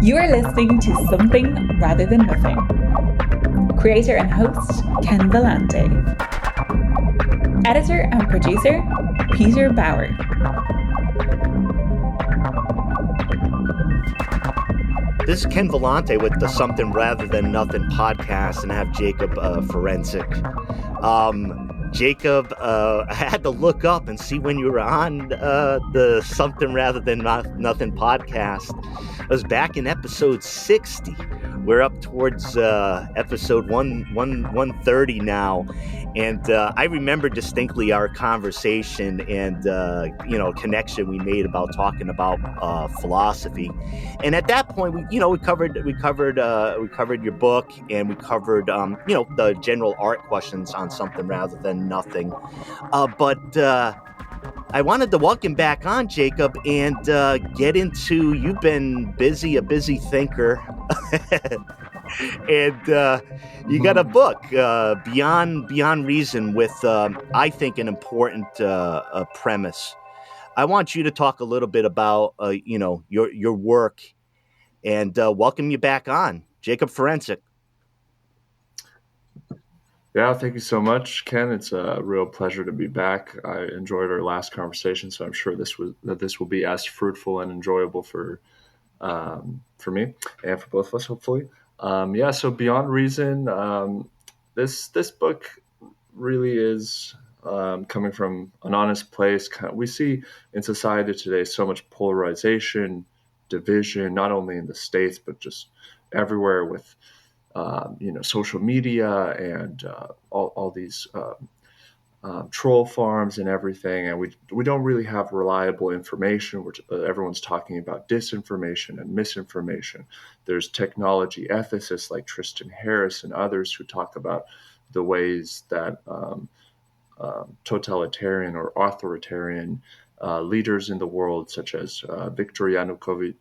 You are listening to Something Rather Than Nothing. Creator and host, Ken Vellante. Editor and producer, Peter Bauer. This is Ken Vellante with the Something Rather Than Nothing podcast, and I have Jakub Ferencik. Jakub, I had to look up and see when you were on the Something Rather Than Nothing podcast. It was back in episode 60. We're up towards episode 130 now. And I remember distinctly our conversation and, connection we made about talking about philosophy. And at that point, we covered your book, and we covered, the general art questions on Something Rather Than Nothing. But I wanted to welcome back on, Jakub, and get into, you've been a busy thinker. And you got a book, Beyond Reason, with, I think, an important premise. I want you to talk a little bit about, your work, and welcome you back on. Jakub Ferencik. Yeah, thank you so much, Ken. It's a real pleasure to be back. I enjoyed our last conversation, so I'm sure this will be as fruitful and enjoyable for me and for both of us, hopefully. So Beyond Reason, this book really is coming from an honest place. We see in society today so much polarization, division, not only in the States, but just everywhere with social media and all these troll farms and everything, and we don't really have reliable information. Everyone's talking about disinformation and misinformation. There's technology ethicists like Tristan Harris and others who talk about the ways that totalitarian or authoritarian leaders in the world, such as Viktor Yanukovych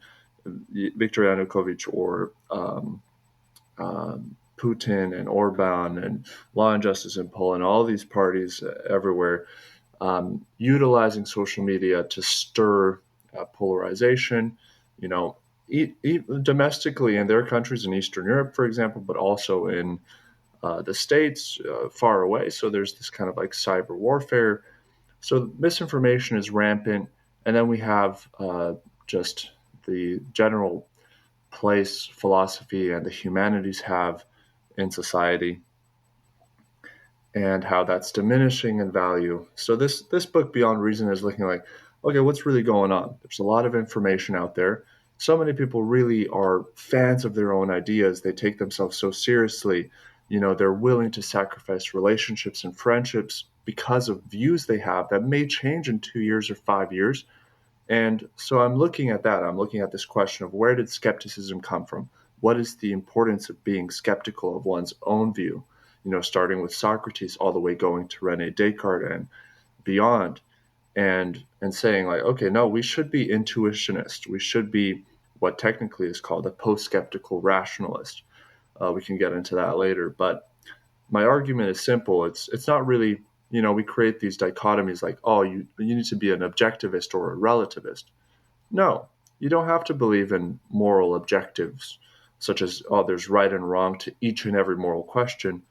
or Putin and Orban and Law and Justice in Poland, all these parties everywhere, utilizing social media to stir polarization, domestically in their countries in Eastern Europe, for example, but also in the States, far away. So there's this kind of like cyber warfare. So misinformation is rampant. And then we have just the general place philosophy and the humanities have in society, and how that's diminishing in value. So this book, Beyond Reason, is looking like, okay, what's really going on? There's a lot of information out there. So many people really are fans of their own ideas. They take themselves so seriously. They're willing to sacrifice relationships and friendships because of views they have that may change in 2 years or 5 years. And so I'm looking at that. I'm looking at this question of, where did skepticism come from? What is the importance of being skeptical of one's own view? Starting with Socrates all the way going to René Descartes and beyond, and saying like, okay, no, we should be intuitionist. We should be what technically is called a post-skeptical rationalist. We can get into that later. But my argument is simple. It's not really, we create these dichotomies like, oh, you need to be an objectivist or a relativist. No, you don't have to believe in moral objectives, such as, oh, there's right and wrong to each and every moral question,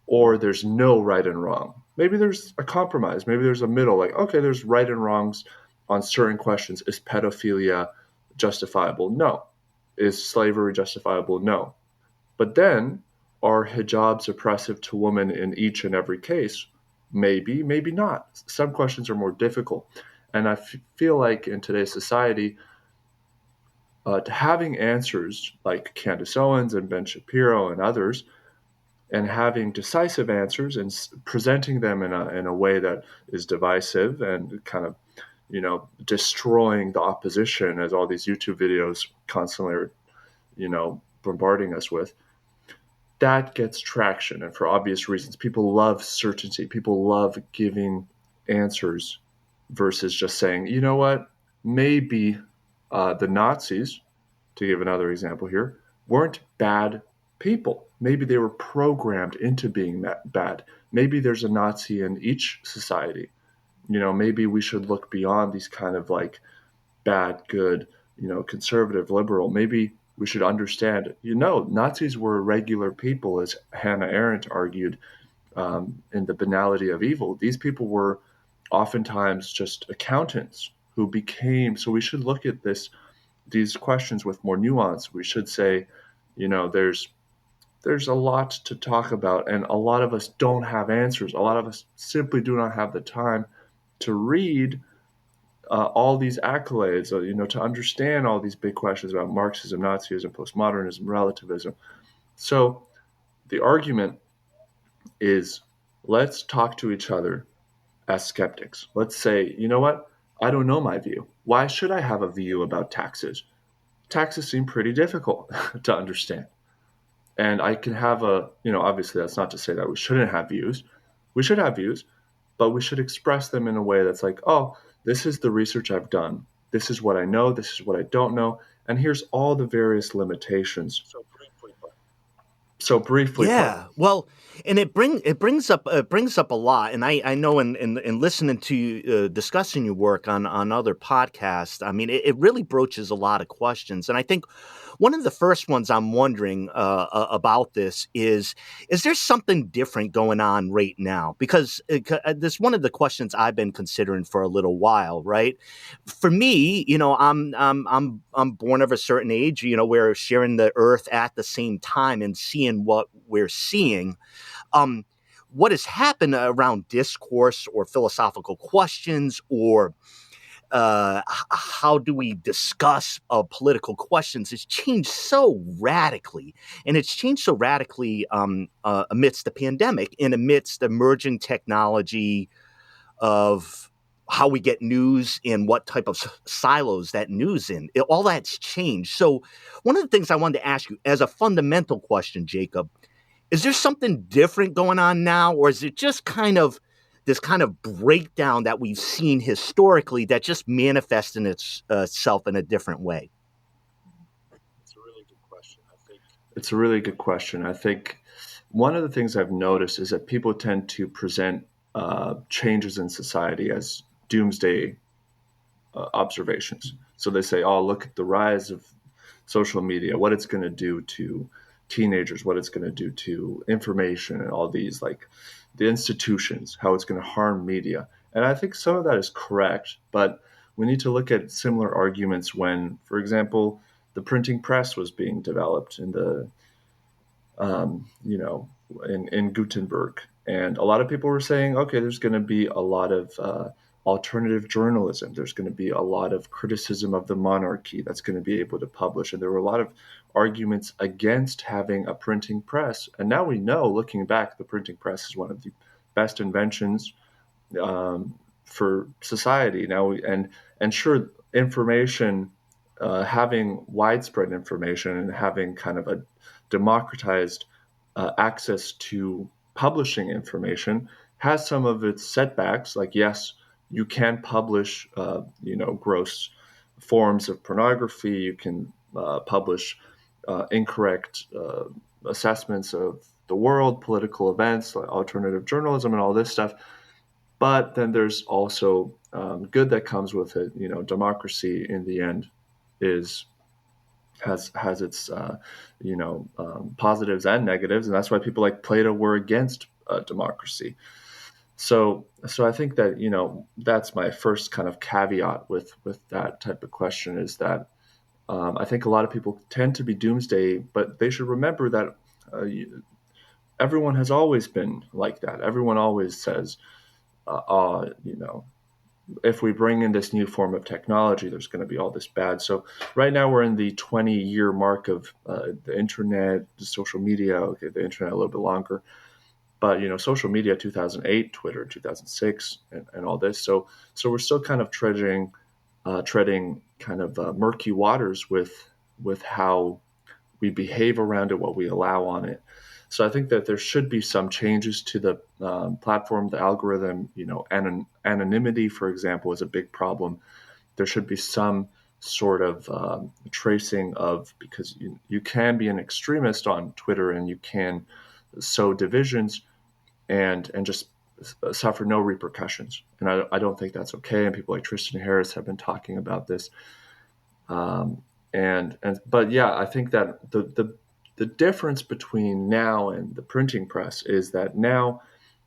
or there's no right and wrong. Maybe there's a compromise. Maybe there's a middle, like, okay, there's right and wrongs on certain questions. Is pedophilia justifiable? No. Is slavery justifiable? No. But then, are hijabs oppressive to women in each and every case? Maybe, maybe not. Some questions are more difficult. And I feel like in today's society, having answers like Candace Owens and Ben Shapiro and others, and having decisive answers and presenting them in a way that is divisive and kind of, destroying the opposition, as all these YouTube videos constantly are, bombarding us with, that gets traction. And for obvious reasons, people love certainty. People love giving answers versus just saying, you know what, maybe the Nazis, to give another example here, weren't bad people. Maybe they were programmed into being bad. Maybe there's a Nazi in each society. Maybe we should look beyond these kind of like bad, good, conservative, liberal. Maybe We should understand, Nazis were regular people, as Hannah Arendt argued, in The Banality of Evil. These people were oftentimes just accountants who became, so we should look at these questions with more nuance. We should say, there's a lot to talk about, and a lot of us don't have answers. A lot of us simply do not have the time to read all these accolades, to understand all these big questions about Marxism, Nazism, postmodernism, relativism. So the argument is, let's talk to each other as skeptics. Let's say, you know what? I don't know my view. Why should I have a view about taxes? Taxes seem pretty difficult to understand. And I can have obviously that's not to say that we shouldn't have views. We should have views, but we should express them in a way that's like, oh, this is the research I've done. This is what I know. This is what I don't know. And here's all the various limitations. So briefly. Yeah. Well, and it brings up a lot. And I know in listening to you discussing your work on other podcasts, I mean, it really broaches a lot of questions. And I think one of the first ones I'm wondering about this is there something different going on right now? Because this one of the questions I've been considering for a little while, right? For me, I'm born of a certain age. We're sharing the earth at the same time and seeing what we're seeing. What has happened around discourse or philosophical questions, or how do we discuss political questions, has changed so radically. And it's changed so radically amidst the pandemic and amidst emerging technology of how we get news and what type of silos that news in. All that's changed. So one of the things I wanted to ask you as a fundamental question, Jakub, is there something different going on now, or is it just kind of this kind of breakdown that we've seen historically that just manifests in itself in a different way? It's a really good question. It's a really good question. I think one of the things I've noticed is that people tend to present changes in society as doomsday observations. So they say, oh, look at the rise of social media, what it's going to do to teenagers, what it's going to do to information and all these, like the institutions, how it's going to harm media. And I think some of that is correct, but we need to look at similar arguments when, for example, the printing press was being developed in in Gutenberg. And a lot of people were saying, okay, there's going to be a lot of alternative journalism. There's going to be a lot of criticism of the monarchy that's going to be able to publish. And there were a lot of arguments against having a printing press. And now we know, looking back, the printing press is one of the best inventions for society. And sure, information, having widespread information and having kind of a democratized access to publishing information has some of its setbacks. Like, yes, you can publish, gross forms of pornography. You can publish incorrect assessments of the world, political events, like alternative journalism, and all this stuff. But then there's also good that comes with it. Democracy in the end has its positives and negatives, and that's why people like Plato were against democracy. So I think that that's my first kind of caveat with that type of question, is that I think a lot of people tend to be doomsday, but they should remember that everyone has always been like that. Everyone always says, if we bring in this new form of technology, there's going to be all this bad. So right now we're in the 20-year mark of the internet, the social media. Okay, the internet a little bit longer, but social media 2008, Twitter 2006, and all this. So we're still kind of treading kind of murky waters with how we behave around it, what we allow on it. So I think that there should be some changes to the platform, the algorithm. Anonymity, for example, is a big problem. There should be some sort of tracing of, because you can be an extremist on Twitter and you can sow divisions and just suffer no repercussions. And I don't think that's okay. And people like Tristan Harris have been talking about this. But yeah, I think that the difference between now and the printing press is that now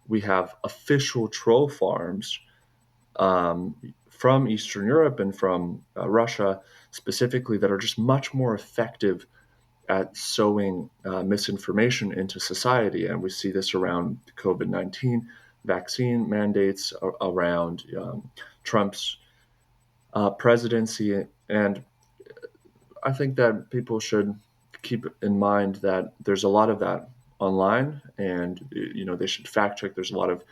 we have official troll farms from Eastern Europe and from Russia specifically that are just much more effective at sowing misinformation into society. And we see this around COVID-19 vaccine mandates, around Trump's presidency. And I think that people should keep in mind that there's a lot of that online, and they should fact check. There's a lot of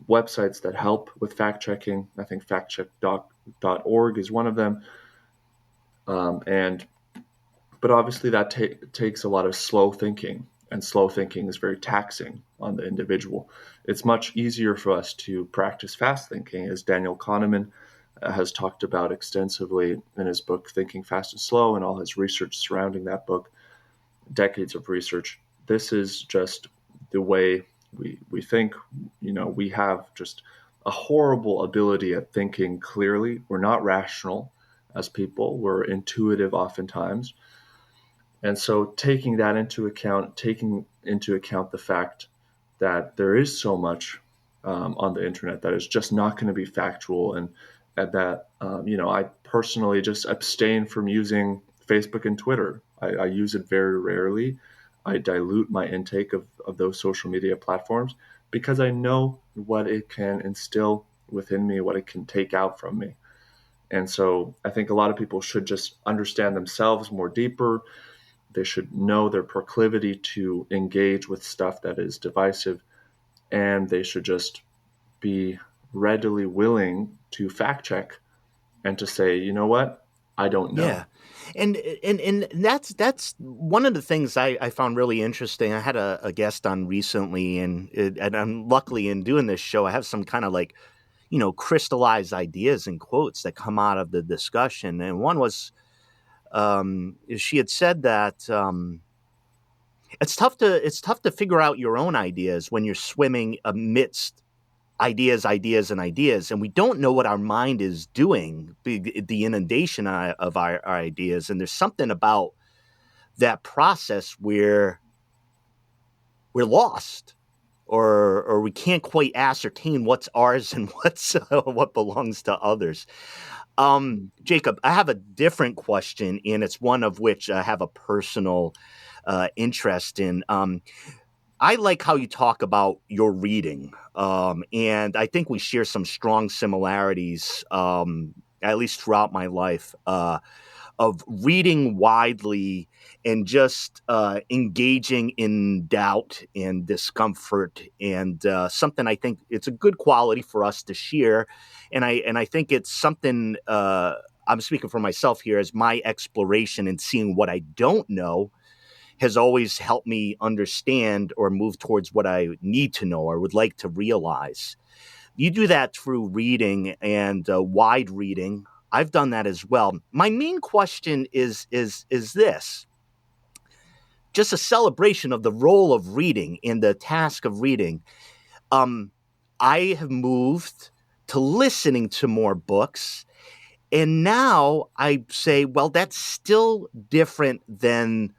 websites that help with fact checking. I think factcheck.org is one of them. But obviously that takes a lot of slow thinking, and slow thinking is very taxing on the individual. It's much easier for us to practice fast thinking, as Daniel Kahneman has talked about extensively in his book Thinking Fast and Slow, and all his research surrounding that book, decades of research. This is just the way we think. We have just a horrible ability at thinking clearly. We're not rational as people. We're intuitive oftentimes. And so taking into account the fact that there is so much on the internet that is just not going to be factual, and that I personally just abstain from using Facebook and Twitter. I use it very rarely. I dilute my intake of those social media platforms because I know what it can instill within me, what it can take out from me. And so I think a lot of people should just understand themselves more deeper. They should know their proclivity to engage with stuff that is divisive, and they should just be readily willing to fact check and to say, you know what, I don't know. Yeah. And that's one of the things I found really interesting. I had a guest on recently, and I'm luckily in doing this show, I have some kind of crystallized ideas and quotes that come out of the discussion. And one was, she had said that it's tough to figure out your own ideas when you're swimming amidst ideas, and we don't know what our mind is doing, the inundation of our ideas. And there's something about that process where we're lost, or we can't quite ascertain what's ours and what belongs to others. Jakub, I have a different question, and it's one of which I have a personal interest in. I like how you talk about your reading, and I think we share some strong similarities, at least throughout my life, of reading widely and just engaging in doubt and discomfort, and something I think it's a good quality for us to share. And I think it's something, I'm speaking for myself here, as my exploration and seeing what I don't know has always helped me understand or move towards what I need to know or would like to realize. You do that through reading and wide reading. I've done that as well. My main question is this: just a celebration of the role of reading in the task of reading. I have moved to listening to more books, and now I say, well, that's still different than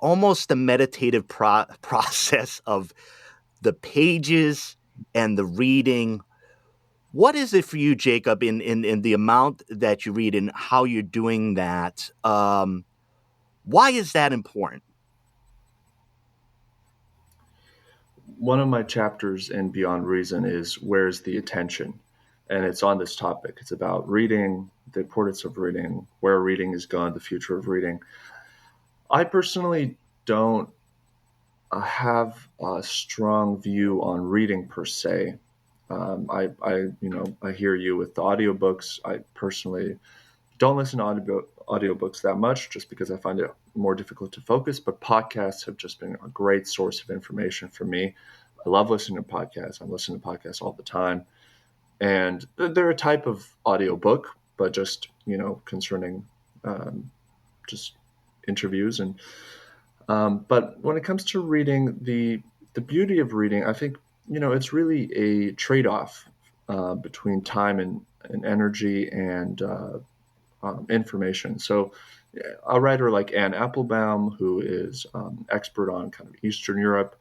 almost the meditative process of the pages and the reading. What is it for you, Jakub, in the amount that you read and how you're doing that? Why is that important? One of my chapters in Beyond Reason is Where's the Attention? And it's on this topic. It's about reading, the importance of reading, where reading is going, the future of reading. I personally don't have a strong view on reading per se. I hear you with the audiobooks. I personally don't listen to audiobooks that much just because I find it more difficult to focus, but podcasts have just been a great source of information for me. I love listening to podcasts. I'm listening to podcasts all the time. And they're a type of audiobook, but just, concerning just interviews. And but when it comes to reading, the beauty of reading, I think, it's really a trade-off between time and energy and information. So a writer like Anne Applebaum, who is expert on kind of Eastern Europe,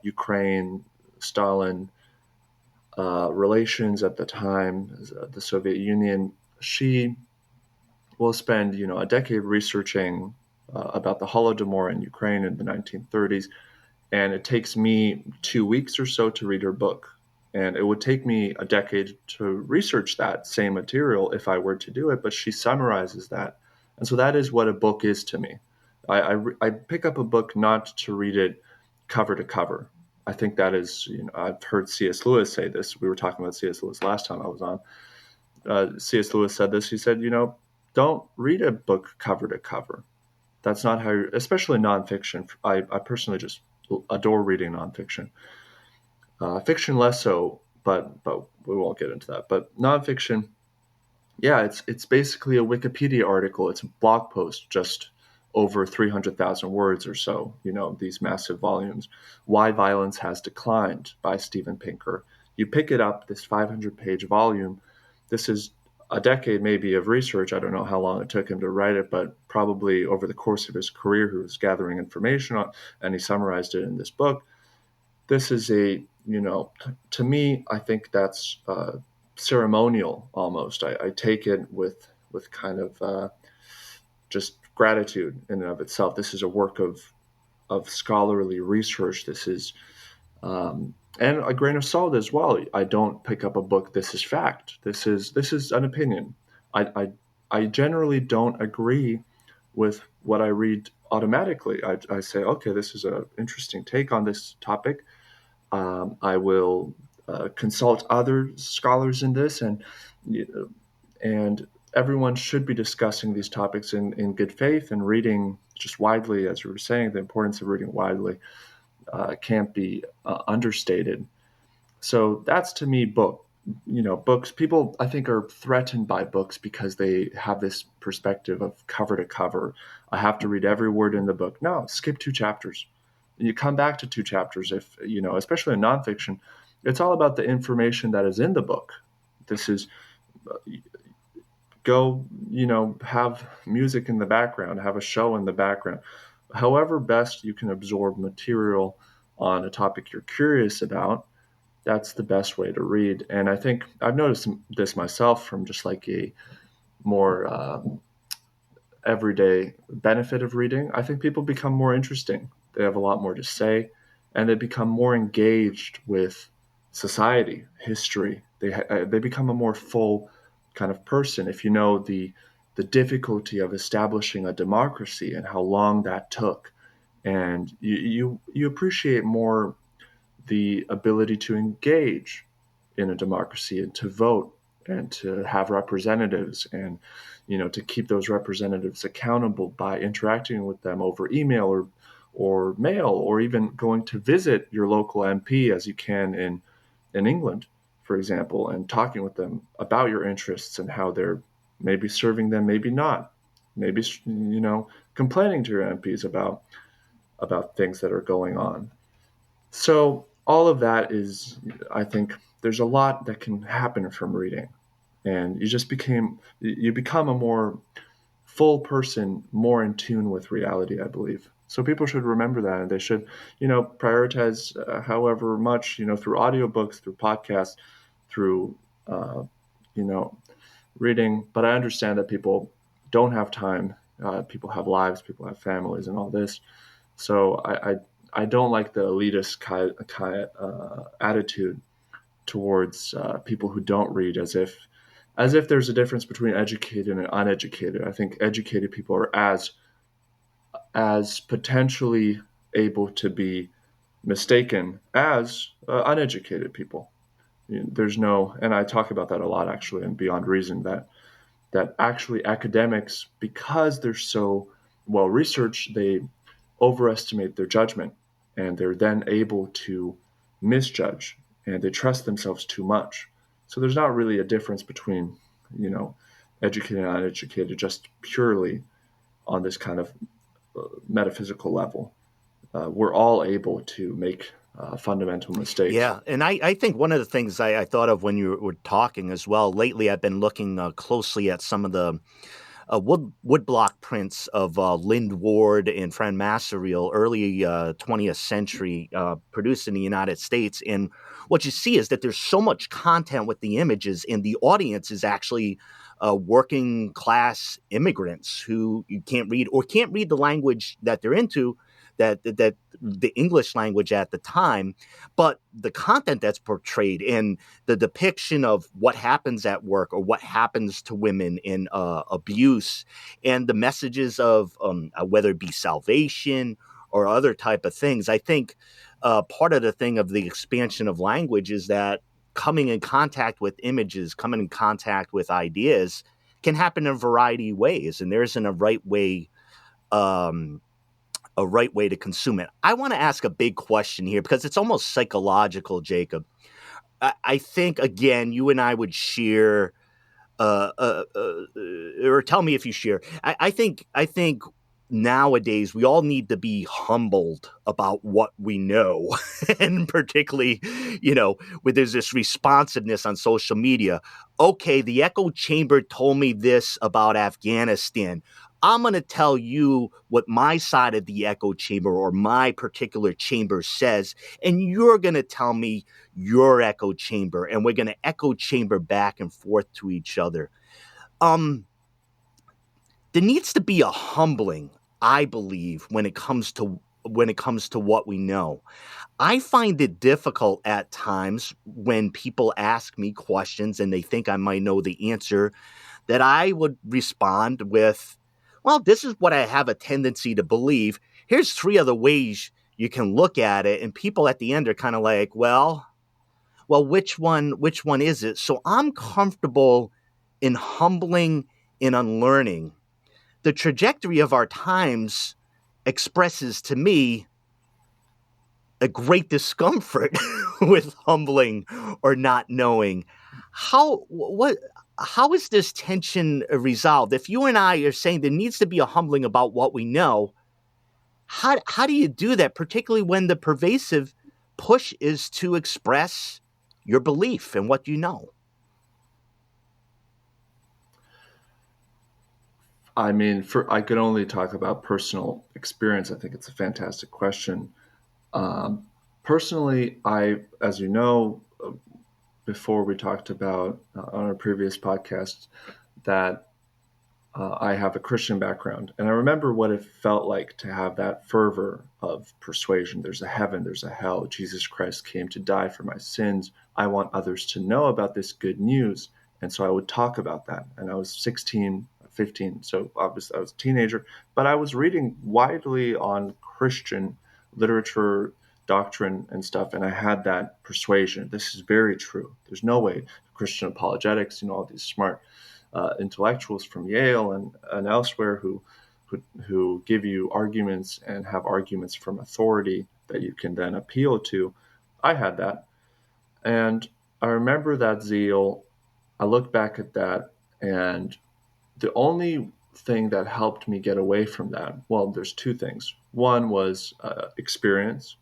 Ukraine, Stalin, relations at the time, the Soviet Union. She will spend, a decade researching about the Holodomor in Ukraine in the 1930s, and it takes me 2 weeks or so to read her book. And it would take me a decade to research that same material if I were to do it, but she summarizes that. And so that is what a book is to me. I pick up a book not to read it cover to cover. I think that is, I've heard C.S. Lewis say this. We were talking about C.S. Lewis last time I was on. C.S. Lewis said this. He said, don't read a book cover to cover. That's not how, especially nonfiction. I personally just adore reading nonfiction. Fiction less so, but we won't get into that. But nonfiction, yeah, it's basically a Wikipedia article. It's a blog post, just over 300,000 words or so. These massive volumes. Why Violence Has Declined by Steven Pinker. You pick it up, this 500-page volume. This is a decade maybe of research. I don't know how long it took him to write it, but probably over the course of his career, he was gathering information on, and he summarized it in this book. This is to me, I think that's ceremonial almost. I take it with kind of just gratitude in and of itself. This is a work of scholarly research. This is and a grain of salt as well. I don't pick up a book. This is fact. This is an opinion. I generally don't agree with what I read automatically. I say, okay, this is an interesting take on this topic. I will consult other scholars in this, and everyone should be discussing these topics in good faith and reading just widely, as you were saying. The importance of reading widely can't be understated. So that's, to me, books. People, I think, are threatened by books because they have this perspective of cover to cover. I have to read every word in the book. No, skip 2 chapters. You come back to 2 chapters if, especially in nonfiction, it's all about the information that is in the book. This is go, have music in the background, have a show in the background. However best you can absorb material on a topic you're curious about, that's the best way to read. And I think I've noticed this myself from just like a more everyday benefit of reading. I think people become more interesting. They have a lot more to say, and they become more engaged with society, history. They become a more full kind of person. If you know the difficulty of establishing a democracy and how long that took, and you appreciate more the ability to engage in a democracy and to vote and to have representatives and to keep those representatives accountable by interacting with them over email or mail, or even going to visit your local MP as you can in England, for example, and talking with them about your interests and how they're maybe serving them, maybe not, maybe complaining to your MPs about things that are going on. So all of that is, I think, there's a lot that can happen from reading, and you become a more full person, more in tune with reality, I believe. So people should remember that, and they should, prioritize however much, through audiobooks, through podcasts, through, reading. But I understand that people don't have time. People have lives, people have families, and all this. So I don't like the elitist attitude towards people who don't read, as if there's a difference between educated and uneducated. I think educated people are as potentially able to be mistaken as uneducated people. There's no, and I talk about that a lot actually in Beyond Reason, that actually academics, because they're so well researched, they overestimate their judgment, and they're then able to misjudge, and they trust themselves too much. So there's not really a difference between, educated and uneducated, just purely on this kind of metaphysical level. We're all able to make fundamental mistakes. Yeah, and I think one of the things I thought of when you were talking as well, lately I've been looking closely at some of the woodblock prints of Lynd Ward and Fran Massareel, early 20th century, produced in the United States. And what you see is that there's so much content with the images, and the audience is actually working class immigrants who you can't read the language that they're into, that the English language at the time, but the content that's portrayed and the depiction of what happens at work or what happens to women in abuse, and the messages of whether it be salvation or other type of things. I think part of the thing of the expansion of language is that coming in contact with images, coming in contact with ideas can happen in a variety of ways, and there isn't a right way to consume it. I want to ask a big question here because it's almost psychological, Jacob. I think, again, you and I would share, or tell me if you share. I think nowadays we all need to be humbled about what we know, and particularly, where there's this responsiveness on social media. Okay, the echo chamber told me this about Afghanistan. I'm going to tell you what my side of the echo chamber or my particular chamber says, and you're going to tell me your echo chamber, and we're going to echo chamber back and forth to each other. There needs to be a humbling, I believe, when it comes to what we know. I find it difficult at times when people ask me questions and they think I might know the answer, that I would respond with, well, this is what I have a tendency to believe. Here's 3 other ways you can look at it. And people at the end are kind of like, well, which one is it? So I'm comfortable in humbling and unlearning. The trajectory of our times expresses to me a great discomfort with humbling or not knowing. How is this tension resolved? If you and I are saying there needs to be a humbling about what we know, how do you do that, particularly when the pervasive push is to express your belief in what you know? I mean, I could only talk about personal experience. I think it's a fantastic question. Personally, as you know, before we talked about on our previous podcast, that I have a Christian background. And I remember what it felt like to have that fervor of persuasion. There's a heaven, there's a hell. Jesus Christ came to die for my sins. I want others to know about this good news. And so I would talk about that. And I was 16, 15, so I was a teenager. But I was reading widely on Christian literature, doctrine, and stuff. And I had that persuasion. This is very true. There's no way. Christian apologetics, all these smart intellectuals from Yale and elsewhere who give you arguments and have arguments from authority that you can then appeal to. I had that. And I remember that zeal. I look back at that, and the only thing that helped me get away from that, well, there's 2 things. One was experience,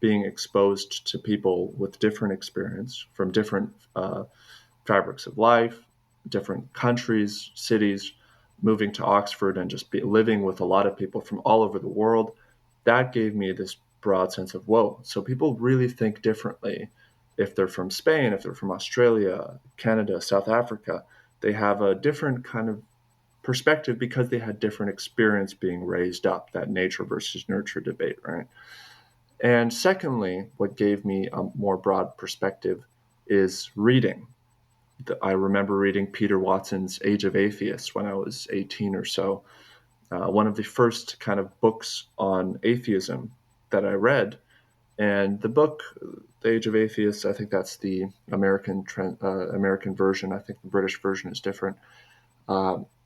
being exposed to people with different experience from different fabrics of life, different countries, cities, moving to Oxford and just living with a lot of people from all over the world. That gave me this broad sense of, whoa, so people really think differently. If they're from Spain, if they're from Australia, Canada, South Africa, they have a different kind of perspective because they had different experience being raised up, that nature versus nurture debate, right? And secondly, what gave me a more broad perspective is reading. I remember reading Peter Watson's Age of Atheists when I was 18 or so. One of the first kind of books on atheism that I read. And the book, The Age of Atheists, I think that's the American version. I think the British version is different.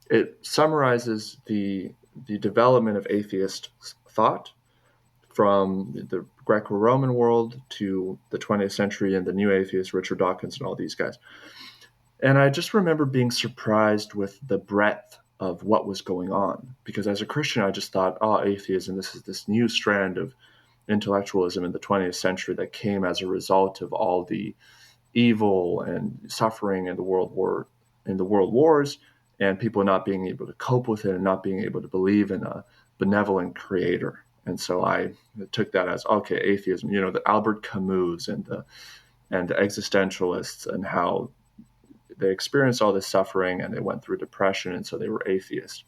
It summarizes the development of atheist thought from the Greco-Roman world to the 20th century and the new atheists, Richard Dawkins and all these guys. And I just remember being surprised with the breadth of what was going on. Because as a Christian, I just thought, atheism, this is this new strand of intellectualism in the 20th century that came as a result of all the evil and suffering in the world wars. and people not being able to cope with it and not being able to believe in a benevolent creator. And so I took that as, okay, atheism, the Albert Camus and the existentialists, and how they experienced all this suffering and they went through depression, and so they were atheists.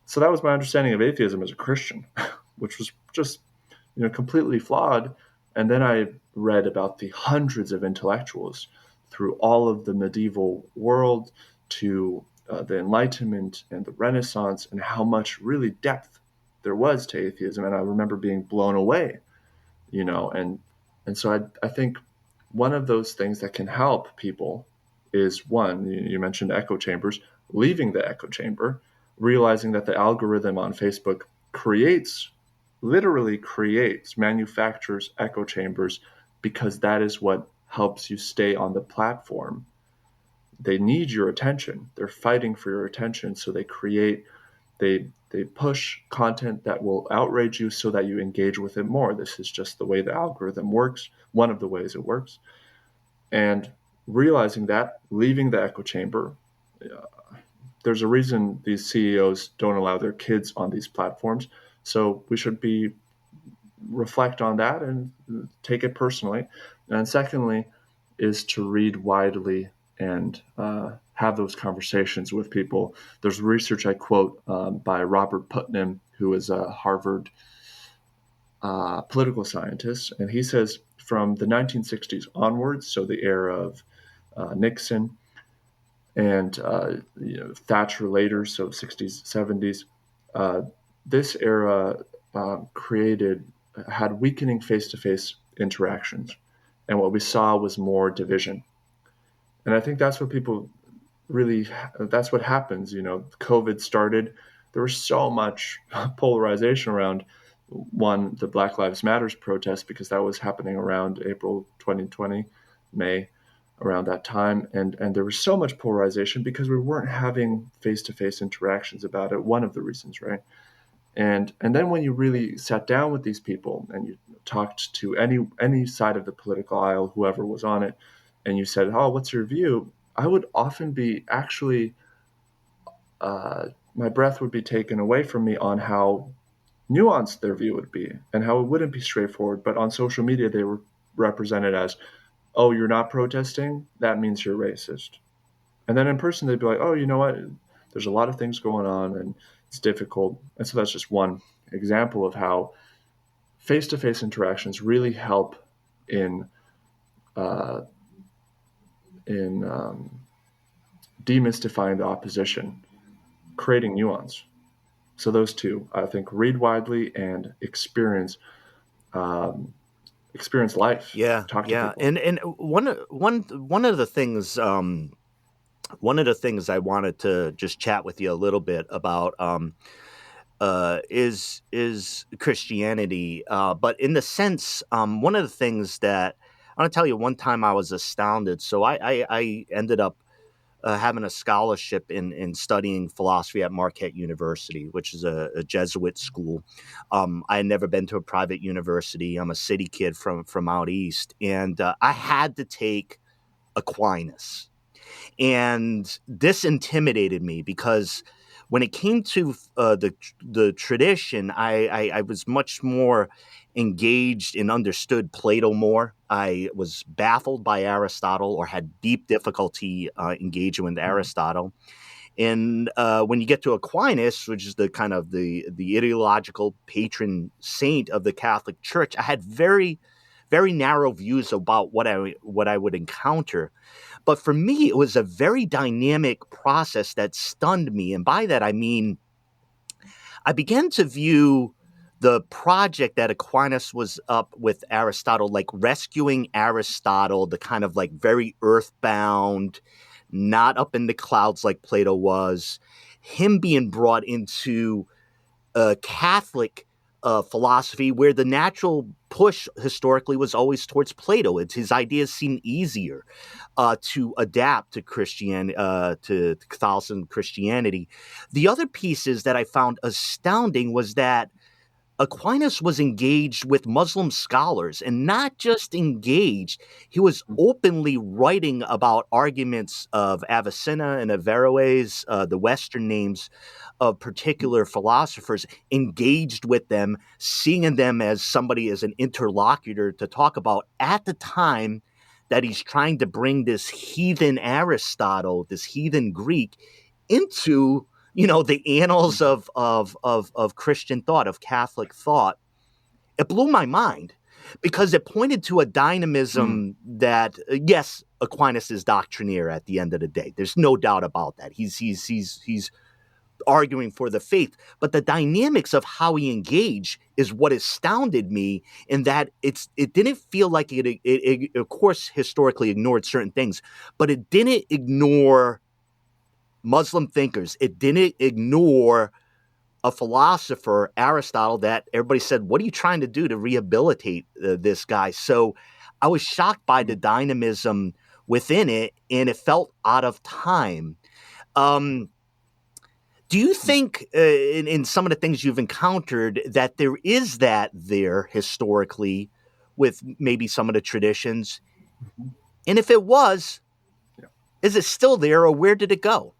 So that was my understanding of atheism as a Christian, which was just, completely flawed. And then I read about the hundreds of intellectuals through all of the medieval world to the Enlightenment and the Renaissance, and how much really depth there was to atheism. And I remember being blown away, and so I think one of those things that can help people is, one, you mentioned echo chambers, leaving the echo chamber, realizing that the algorithm on Facebook literally creates, manufactures echo chambers, because that is what helps you stay on the platform. They need your attention. They're fighting for your attention. So they push content that will outrage you so that you engage with it more. This is just the way the algorithm works, one of the ways it works. And realizing that, leaving the echo chamber, there's a reason these CEOs don't allow their kids on these platforms. So we should reflect on that and take it personally. And secondly is to read widely and have those conversations with people. There's research I quote by Robert Putnam, who is a Harvard political scientist, and he says from the 1960s onwards, so the era of Nixon and Thatcher later, so 60s, 70s, this era had weakening face-to-face interactions, and what we saw was more division. And I think that's what people that's what happens. COVID started, there was so much polarization around, one, the Black Lives Matters protest, because that was happening around April 2020, May, around that time. And there was so much polarization because we weren't having face-to-face interactions about it. One of the reasons, right? And then when you really sat down with these people and you talked to any side of the political aisle, whoever was on it, and you said, "Oh, what's your view?" I would often be actually, my breath would be taken away from me on how nuanced their view would be and how it wouldn't be straightforward. But on social media, they were represented as, "Oh, you're not protesting? That means you're racist." And then in person, they'd be like, "Oh, you know what? There's a lot of things going on and it's difficult." And so that's just one example of how face-to-face interactions really help in demystifying the opposition, creating nuance. So those two, I think, read widely and experience life. Yeah, Talk to yeah. people. And one of the things I wanted to just chat with you a little bit about is Christianity. But in the sense, one of the things that I want to tell you, one time I was astounded. So I ended up having a scholarship in studying philosophy at Marquette University, which is a Jesuit school. I had never been to a private university. I'm a city kid from out east, and I had to take Aquinas. And this intimidated me because when it came to the tradition, I was much more engaged and understood Plato more. I was baffled by Aristotle, or had deep difficulty engaging with Aristotle. And when you get to Aquinas, which is the kind of the ideological patron saint of the Catholic Church, I had very, very narrow views about what I would encounter. But for me, it was a very dynamic process that stunned me. And by that, I mean, I began to view the project that Aquinas was up with Aristotle, like rescuing Aristotle, the kind of like very earthbound, not up in the clouds like Plato was, him being brought into Catholic philosophy, where the natural push historically was always towards Plato. His ideas seemed easier to adapt to Christianity, to Catholicism, Christianity. The other pieces that I found astounding was that Aquinas was engaged with Muslim scholars, and not just engaged, he was openly writing about arguments of Avicenna and Averroes, the Western names of particular philosophers, engaged with them, seeing them as somebody, as an interlocutor to talk about at the time that he's trying to bring this heathen Aristotle, this heathen Greek, into the annals of Christian thought, of Catholic thought. It blew my mind because it pointed to a dynamism that, yes, Aquinas is doctrinaire at the end of the day. There's no doubt about that. He's arguing for the faith, but the dynamics of how he engaged is what astounded me, in that it didn't feel like it of course historically ignored certain things, but it didn't ignore Muslim thinkers. It didn't ignore a philosopher, Aristotle, that everybody said, what are you trying to do to rehabilitate this guy? So I was shocked by the dynamism within it, and it felt out of time. Do you think in some of the things you've encountered that there is that there historically with maybe some of the traditions? And if it was, is it still there, or where did it go?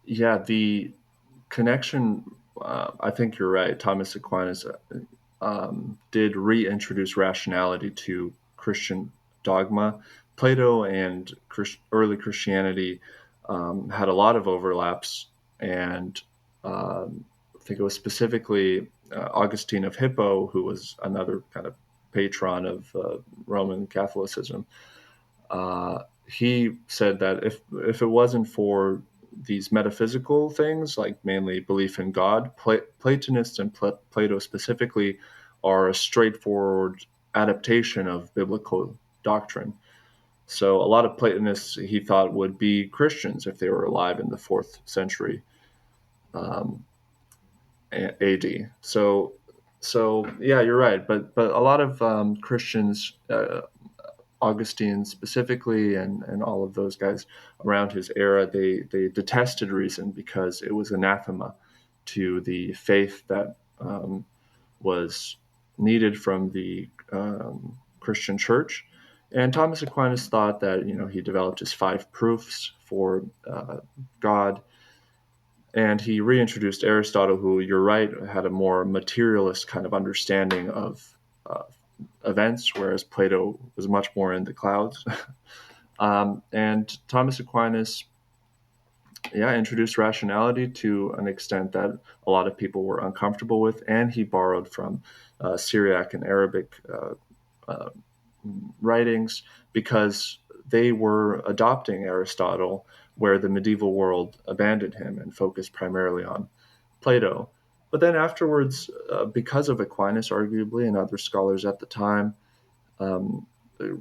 Yeah, the connection, I think you're right. Thomas Aquinas did reintroduce rationality to Christian dogma. Plato and early Christianity had a lot of overlaps, and I think it was specifically Augustine of Hippo, who was another kind of patron of Roman Catholicism. He said that if it wasn't for these metaphysical things, like mainly belief in God, Platonists and Plato specifically are a straightforward adaptation of biblical doctrine. So a lot of Platonists, he thought, would be Christians if they were alive in the 4th century AD. So yeah, you're right. But a lot of Christians, Augustine specifically, and all of those guys around his era, they detested reason because it was anathema to the faith that was needed from the Christian church. And Thomas Aquinas thought that, he developed his 5 proofs for God, and he reintroduced Aristotle, who, you're right, had a more materialist kind of understanding of events, whereas Plato was much more in the clouds. And Thomas Aquinas, introduced rationality to an extent that a lot of people were uncomfortable with, and he borrowed from Syriac and Arabic writings because they were adopting Aristotle, where the medieval world abandoned him and focused primarily on Plato. But then afterwards, because of Aquinas, arguably, and other scholars at the time,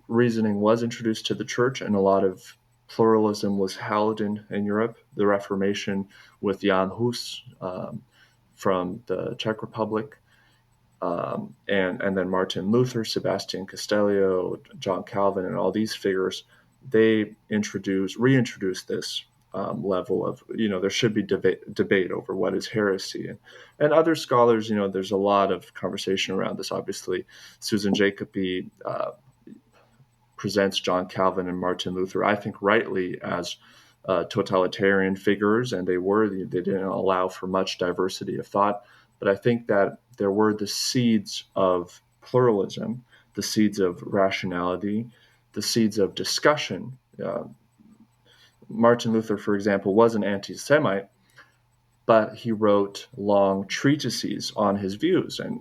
reasoning was introduced to the church, and a lot of pluralism was held in Europe. The Reformation with Jan Hus from the Czech Republic, and then Martin Luther, Sebastian Castellio, John Calvin, and all these figures, they reintroduced this level of, there should be debate over what is heresy. And other scholars, there's a lot of conversation around this. Obviously, Susan Jacobi presents John Calvin and Martin Luther, I think rightly, as totalitarian figures, and they didn't allow for much diversity of thought. But I think that there were the seeds of pluralism, the seeds of rationality, the seeds of discussion. Martin Luther, for example, was an anti-Semite, but he wrote long treatises on his views. And,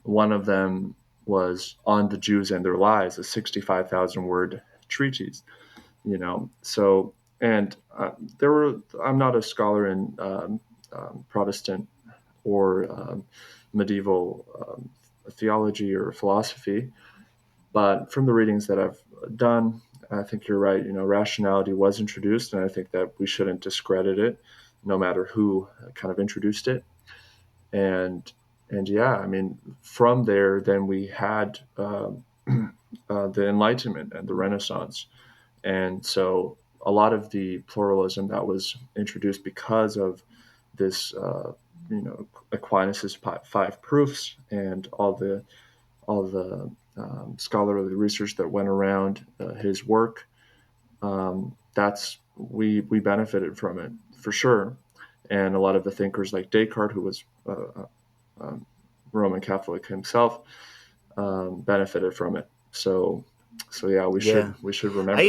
one of them was On the Jews and Their Lies, a 65,000-word treatise. So, and I'm not a scholar in Protestant or medieval theology or philosophy, but from the readings that I've done, I think you're right. Rationality was introduced, and I think that we shouldn't discredit it, no matter who kind of introduced it. And from there, then we had the Enlightenment and the Renaissance. And so a lot of the pluralism that was introduced because of this, Aquinas' five proofs and all the scholarly research that went around his work. We benefited from it for sure, and a lot of the thinkers like Descartes, who was Roman Catholic himself, benefited from it. So yeah, we should remember.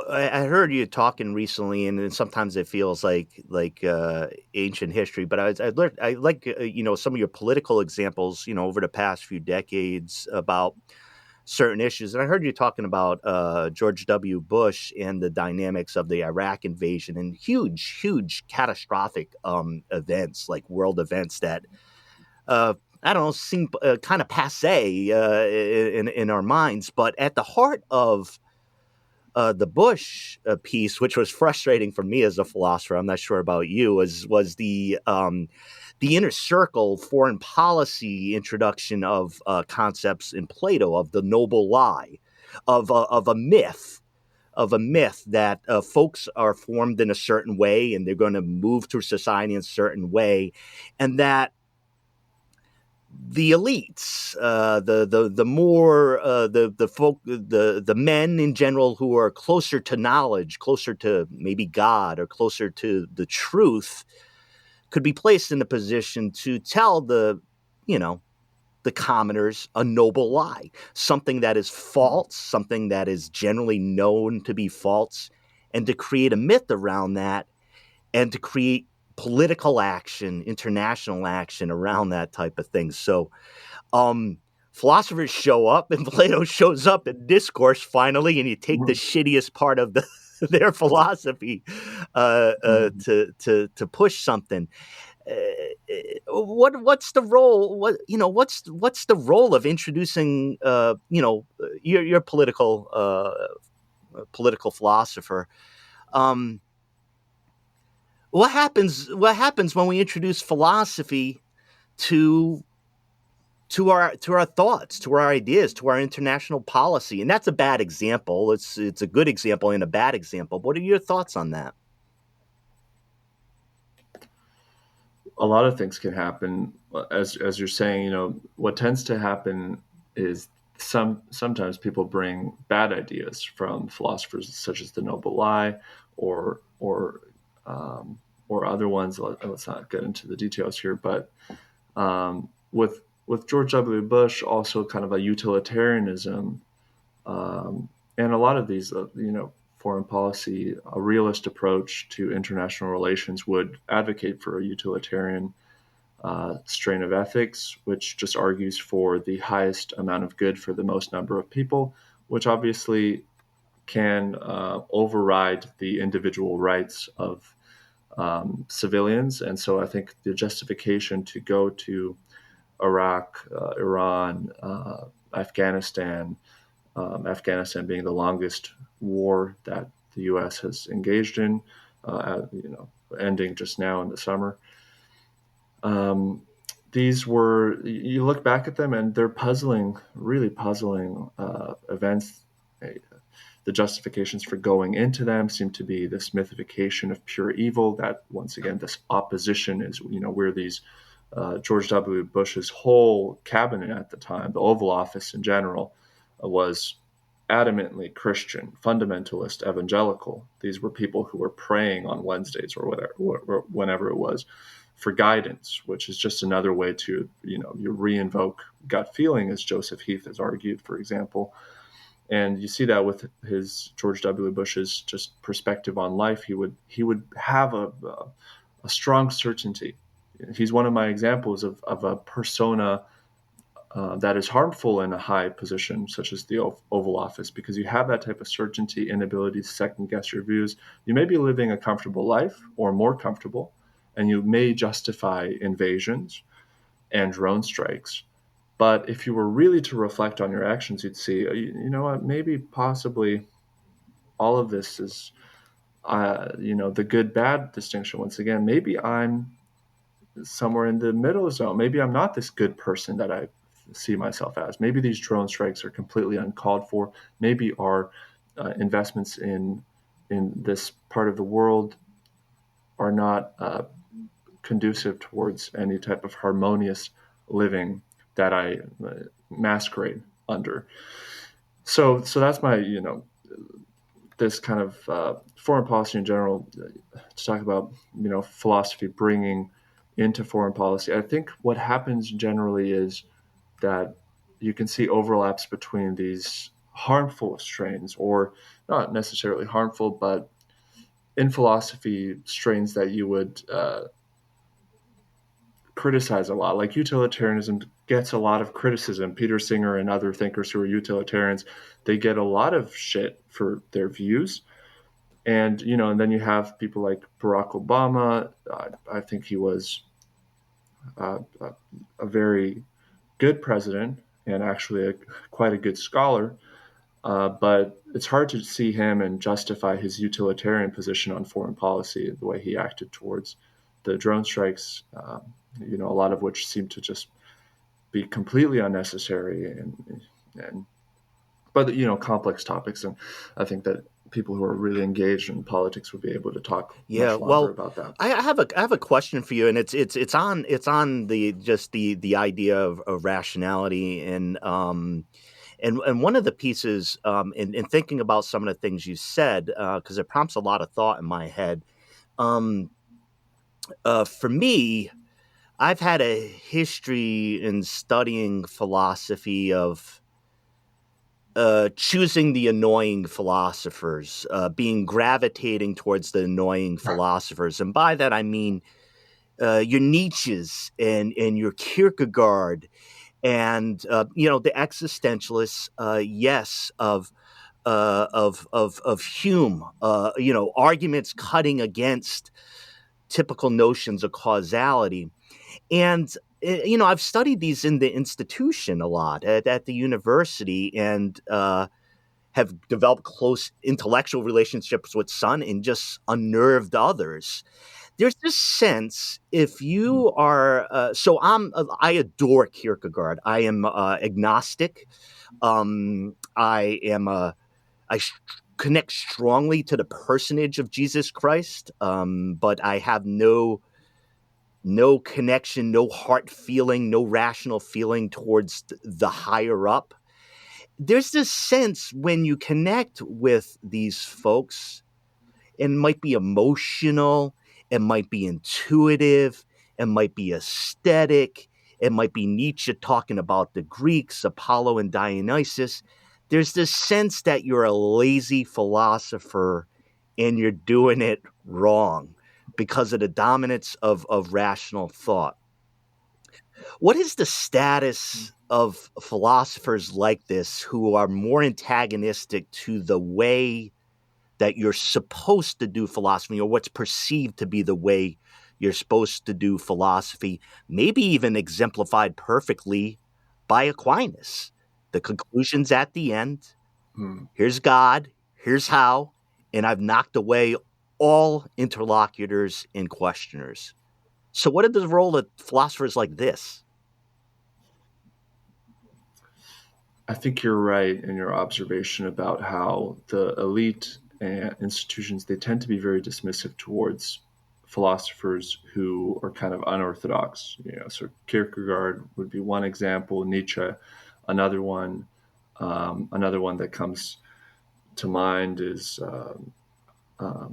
I heard you talking recently, and sometimes it feels like ancient history. But I like some of your political examples, over the past few decades about certain issues. And I heard you talking about George W. Bush and the dynamics of the Iraq invasion and huge catastrophic events, like world events that I don't know, seem kind of passé in our minds. But at the heart of the Bush piece, which was frustrating for me as a philosopher, I'm not sure about you, was the inner circle foreign policy introduction of concepts in Plato of the noble lie, of a myth. Of a myth that folks are formed in a certain way and they're going to move through society in a certain way, and that the elites, the more the folk, the men in general who are closer to knowledge, closer to maybe God or closer to the truth, could be placed in a position to tell the commoners a noble lie, something that is false, something that is generally known to be false, and to create a myth around that, and to create political action, international action around that type of thing. So philosophers show up, and Plato shows up in discourse finally, and you take the shittiest part of their philosophy to push something. What's the role? What's the role of introducing your political philosopher? What happens when we introduce philosophy to our thoughts, to our ideas, to our international policy? And that's a bad example. It's a good example and a bad example. What are your thoughts on that? A lot of things can happen, as you're saying. What tends to happen is sometimes people bring bad ideas from philosophers, such as the noble lie, or other ones. Let's not get into the details here, but with George W. Bush, also kind of a utilitarianism, and a lot of these, foreign policy, a realist approach to international relations would advocate for a utilitarian strain of ethics, which just argues for the highest amount of good for the most number of people, which obviously can override the individual rights of civilians. And so I think the justification to go to Iraq, Iran, Afghanistan being the longest war that the U.S. has engaged in, ending just now in the summer. These were, you look back at them and they're really puzzling events. The justifications for going into them seem to be this mythification of pure evil, that once again, this opposition is, where these George W. Bush's whole cabinet at the time, the Oval Office in general, was adamantly Christian, fundamentalist, evangelical. These were people who were praying on Wednesdays or whenever it was for guidance, which is just another way to, you re-invoke gut feeling, as Joseph Heath has argued, for example. And you see that with his George W. Bush's just perspective on life. He would have a strong certainty. He's one of my examples of a persona that is harmful in a high position, such as the Oval Office, because you have that type of certainty, inability to second guess your views. You may be living a comfortable life or more comfortable, and you may justify invasions and drone strikes. But if you were really to reflect on your actions, you'd see, you know what, maybe possibly all of this is, the good-bad distinction. Once again, maybe I'm somewhere in the middle zone. Maybe I'm not this good person that I see myself as. Maybe these drone strikes are completely uncalled for. Maybe our investments in this part of the world are not conducive towards any type of harmonious living that I masquerade under. So that's my, this kind of foreign policy in general, to talk about, philosophy bringing into foreign policy. I think what happens generally is that you can see overlaps between these harmful strains, or not necessarily harmful, but in philosophy, strains that you would criticize a lot. Like utilitarianism gets a lot of criticism. Peter Singer and other thinkers who are utilitarians, they get a lot of shit for their views. And, and then you have people like Barack Obama. I think he was a very good president and actually quite a good scholar. But it's hard to see him and justify his utilitarian position on foreign policy, the way he acted towards the drone strikes, a lot of which seemed to just be completely unnecessary but complex topics. And I think that people who are really engaged in politics would be able to talk much longer about that. I have a question for you, and it's on the idea of rationality and one of the pieces in thinking about some of the things you said, because it prompts a lot of thought in my head. For me, I've had a history in studying philosophy of choosing the annoying philosophers, gravitating towards the annoying philosophers. And by that, I mean your Nietzsche's and your Kierkegaard and, the existentialists, yes, of Hume, arguments cutting against typical notions of causality. And, I've studied these in the institution a lot at the university, and have developed close intellectual relationships with some and just unnerved others. There's this sense, if you are, I adore Kierkegaard. I am agnostic. I connect strongly to the personage of Jesus Christ, but I have no connection, no heart feeling, no rational feeling towards the higher up. There's this sense when you connect with these folks, it might be emotional, it might be intuitive, it might be aesthetic, it might be Nietzsche talking about the Greeks, Apollo and Dionysus. There's this sense that you're a lazy philosopher and you're doing it wrong because of the dominance of rational thought. What is the status of philosophers like this who are more antagonistic to the way that you're supposed to do philosophy, or what's perceived to be the way you're supposed to do philosophy, maybe even exemplified perfectly by Aquinas? The conclusion's at the end. Here's God, here's how, and I've knocked away all interlocutors and questioners. So what is the role of philosophers like this? I think you're right in your observation about how the elite and institutions, they tend to be very dismissive towards philosophers who are kind of unorthodox. So Kierkegaard would be one example, Nietzsche, another one. Another one that comes to mind is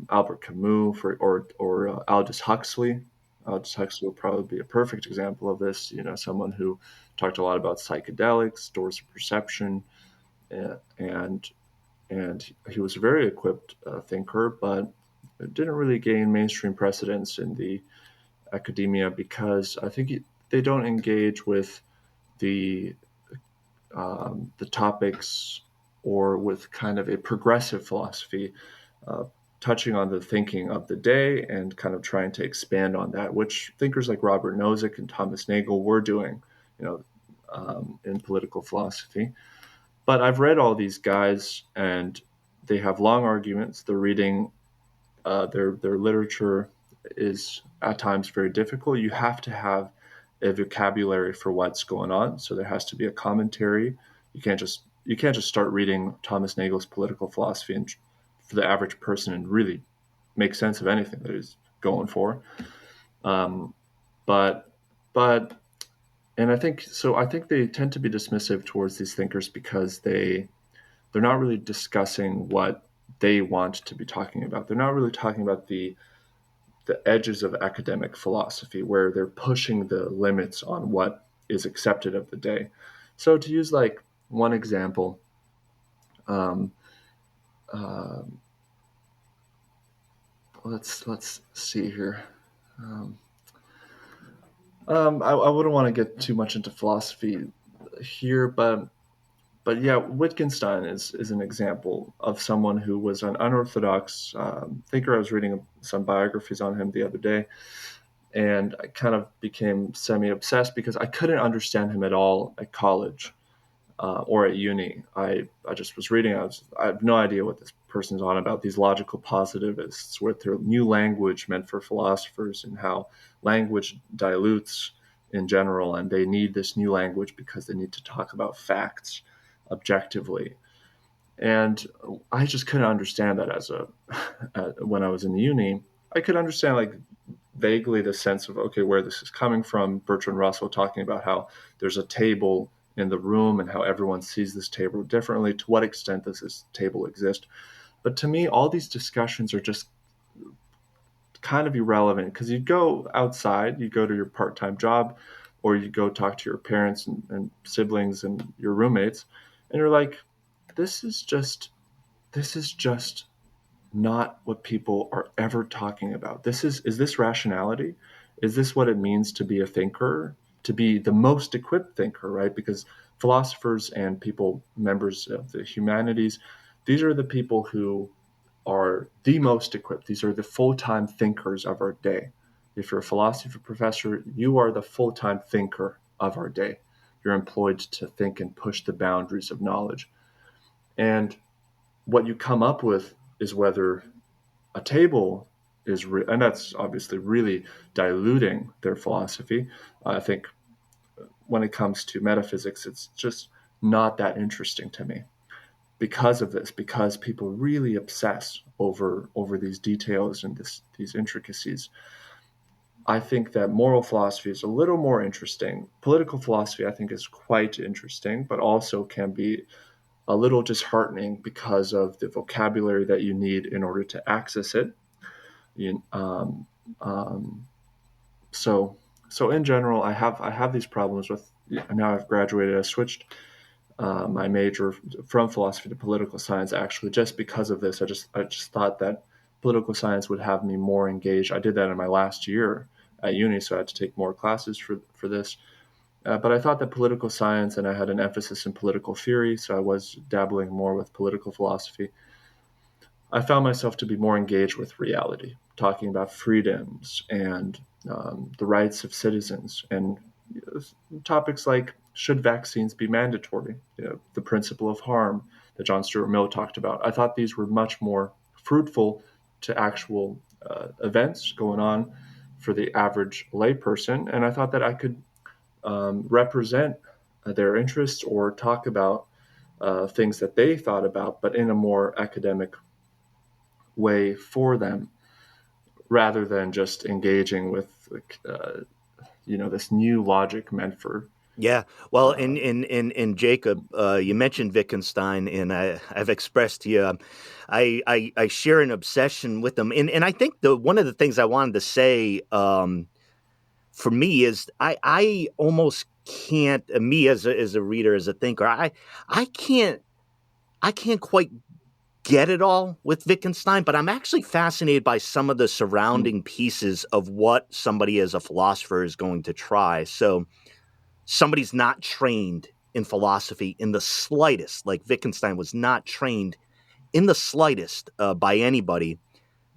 Albert Camus or Aldous Huxley. Aldous Huxley would probably be a perfect example of this. Someone who talked a lot about psychedelics, doors of perception, and he was a very equipped thinker, but didn't really gain mainstream precedence in the academia because I think they don't engage with the topics, or with kind of a progressive philosophy, touching on the thinking of the day and kind of trying to expand on that, which thinkers like Robert Nozick and Thomas Nagel were doing, in political philosophy. But I've read all these guys, and they have long arguments. They're reading their literature is at times very difficult. You have to have a vocabulary for what's going on, so there has to be a commentary. You can't just start reading Thomas Nagel's political philosophy and for the average person and really make sense of anything that he's going for. But but and I think so. I think they tend to be dismissive towards these thinkers because they're not really discussing what they want to be talking about. They're not really talking about the edges of academic philosophy where they're pushing the limits on what is accepted of the day. So to use like one example, um, uh, let's see here. Um, I wouldn't want to get too much into philosophy here, but yeah, Wittgenstein is an example of someone who was an unorthodox thinker. I was reading some biographies on him the other day, and I kind of became semi-obsessed because I couldn't understand him at all at college or at uni. I just was reading. I have no idea what this person's on about. These logical positivists with their new language meant for philosophers and how language dilutes in general, and they need this new language because they need to talk about facts objectively. And I just couldn't understand that when I was in uni. I could understand like vaguely the sense of, okay, where this is coming from. Bertrand Russell talking about how there's a table in the room and how everyone sees this table differently. To what extent does this table exist? But to me, all these discussions are just kind of irrelevant because you go outside, you go to your part-time job, or you go talk to your parents and siblings and your roommates, and you're like, this is just not what people are ever talking about. Is this rationality? Is this what it means to be a thinker, to be the most equipped thinker, right? Because philosophers and people, members of the humanities, these are the people who are the most equipped. These are the full-time thinkers of our day. If you're a philosophy professor, you are the full-time thinker of our day. You're employed to think and push the boundaries of knowledge. And what you come up with is whether a table is and that's obviously really diluting their philosophy. I think when it comes to metaphysics, it's just not that interesting to me because of this, because people really obsess over these details and these intricacies. I think that moral philosophy is a little more interesting. Political philosophy, I think, is quite interesting, but also can be a little disheartening because of the vocabulary that you need in order to access it. You, so in general, I have these problems with. Now I've graduated. I switched my major from philosophy to political science actually just because of this. I just thought that political science would have me more engaged. I did that in my last year at uni, so I had to take more classes for this. But I thought that political science, and I had an emphasis in political theory, so I was dabbling more with political philosophy. I found myself to be more engaged with reality, talking about freedoms and the rights of citizens, and topics like should vaccines be mandatory, the principle of harm that John Stuart Mill talked about. I thought these were much more fruitful to actual events going on for the average layperson, and I thought that I could represent their interests or talk about things that they thought about, but in a more academic way for them, rather than just engaging with this new logic meant for. Yeah, well, in Jacob, you mentioned Wittgenstein, and I've expressed to you, I share an obsession with them, and I think one of the things I wanted to say for me is I almost can't, me as a reader, as a thinker, I can't quite get it all with Wittgenstein, but I'm actually fascinated by some of the surrounding pieces of what somebody as a philosopher is going to try. So somebody's not trained in philosophy in the slightest, like Wittgenstein was not trained in the slightest by anybody.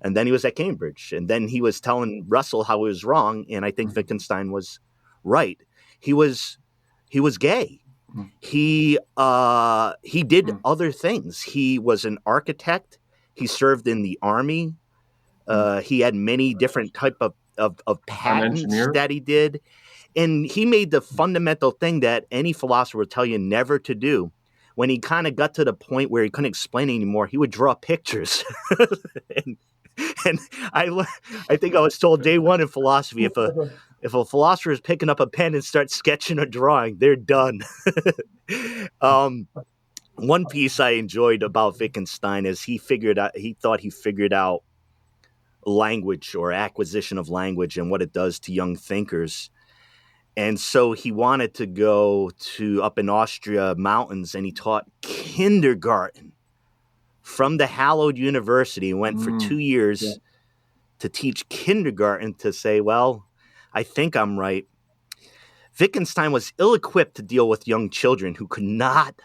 And then he was at Cambridge, and then he was telling Russell how he was wrong, and I think Wittgenstein was right. He was gay. He did other things. He was an architect. He served in the army. He had many different type of patents that he did. And he made the fundamental thing that any philosopher would tell you never to do. When he kind of got to the point where he couldn't explain anymore, he would draw pictures. And I think I was told day one in philosophy, if a philosopher is picking up a pen and starts sketching or drawing, they're done. One piece I enjoyed about Wittgenstein is he thought he figured out language or acquisition of language and what it does to young thinkers. And so he wanted to go to up in Austria mountains, and he taught kindergarten from the hallowed university, went for 2 years to teach kindergarten to say, well, I think I'm right. Wittgenstein was ill-equipped to deal with young children who could not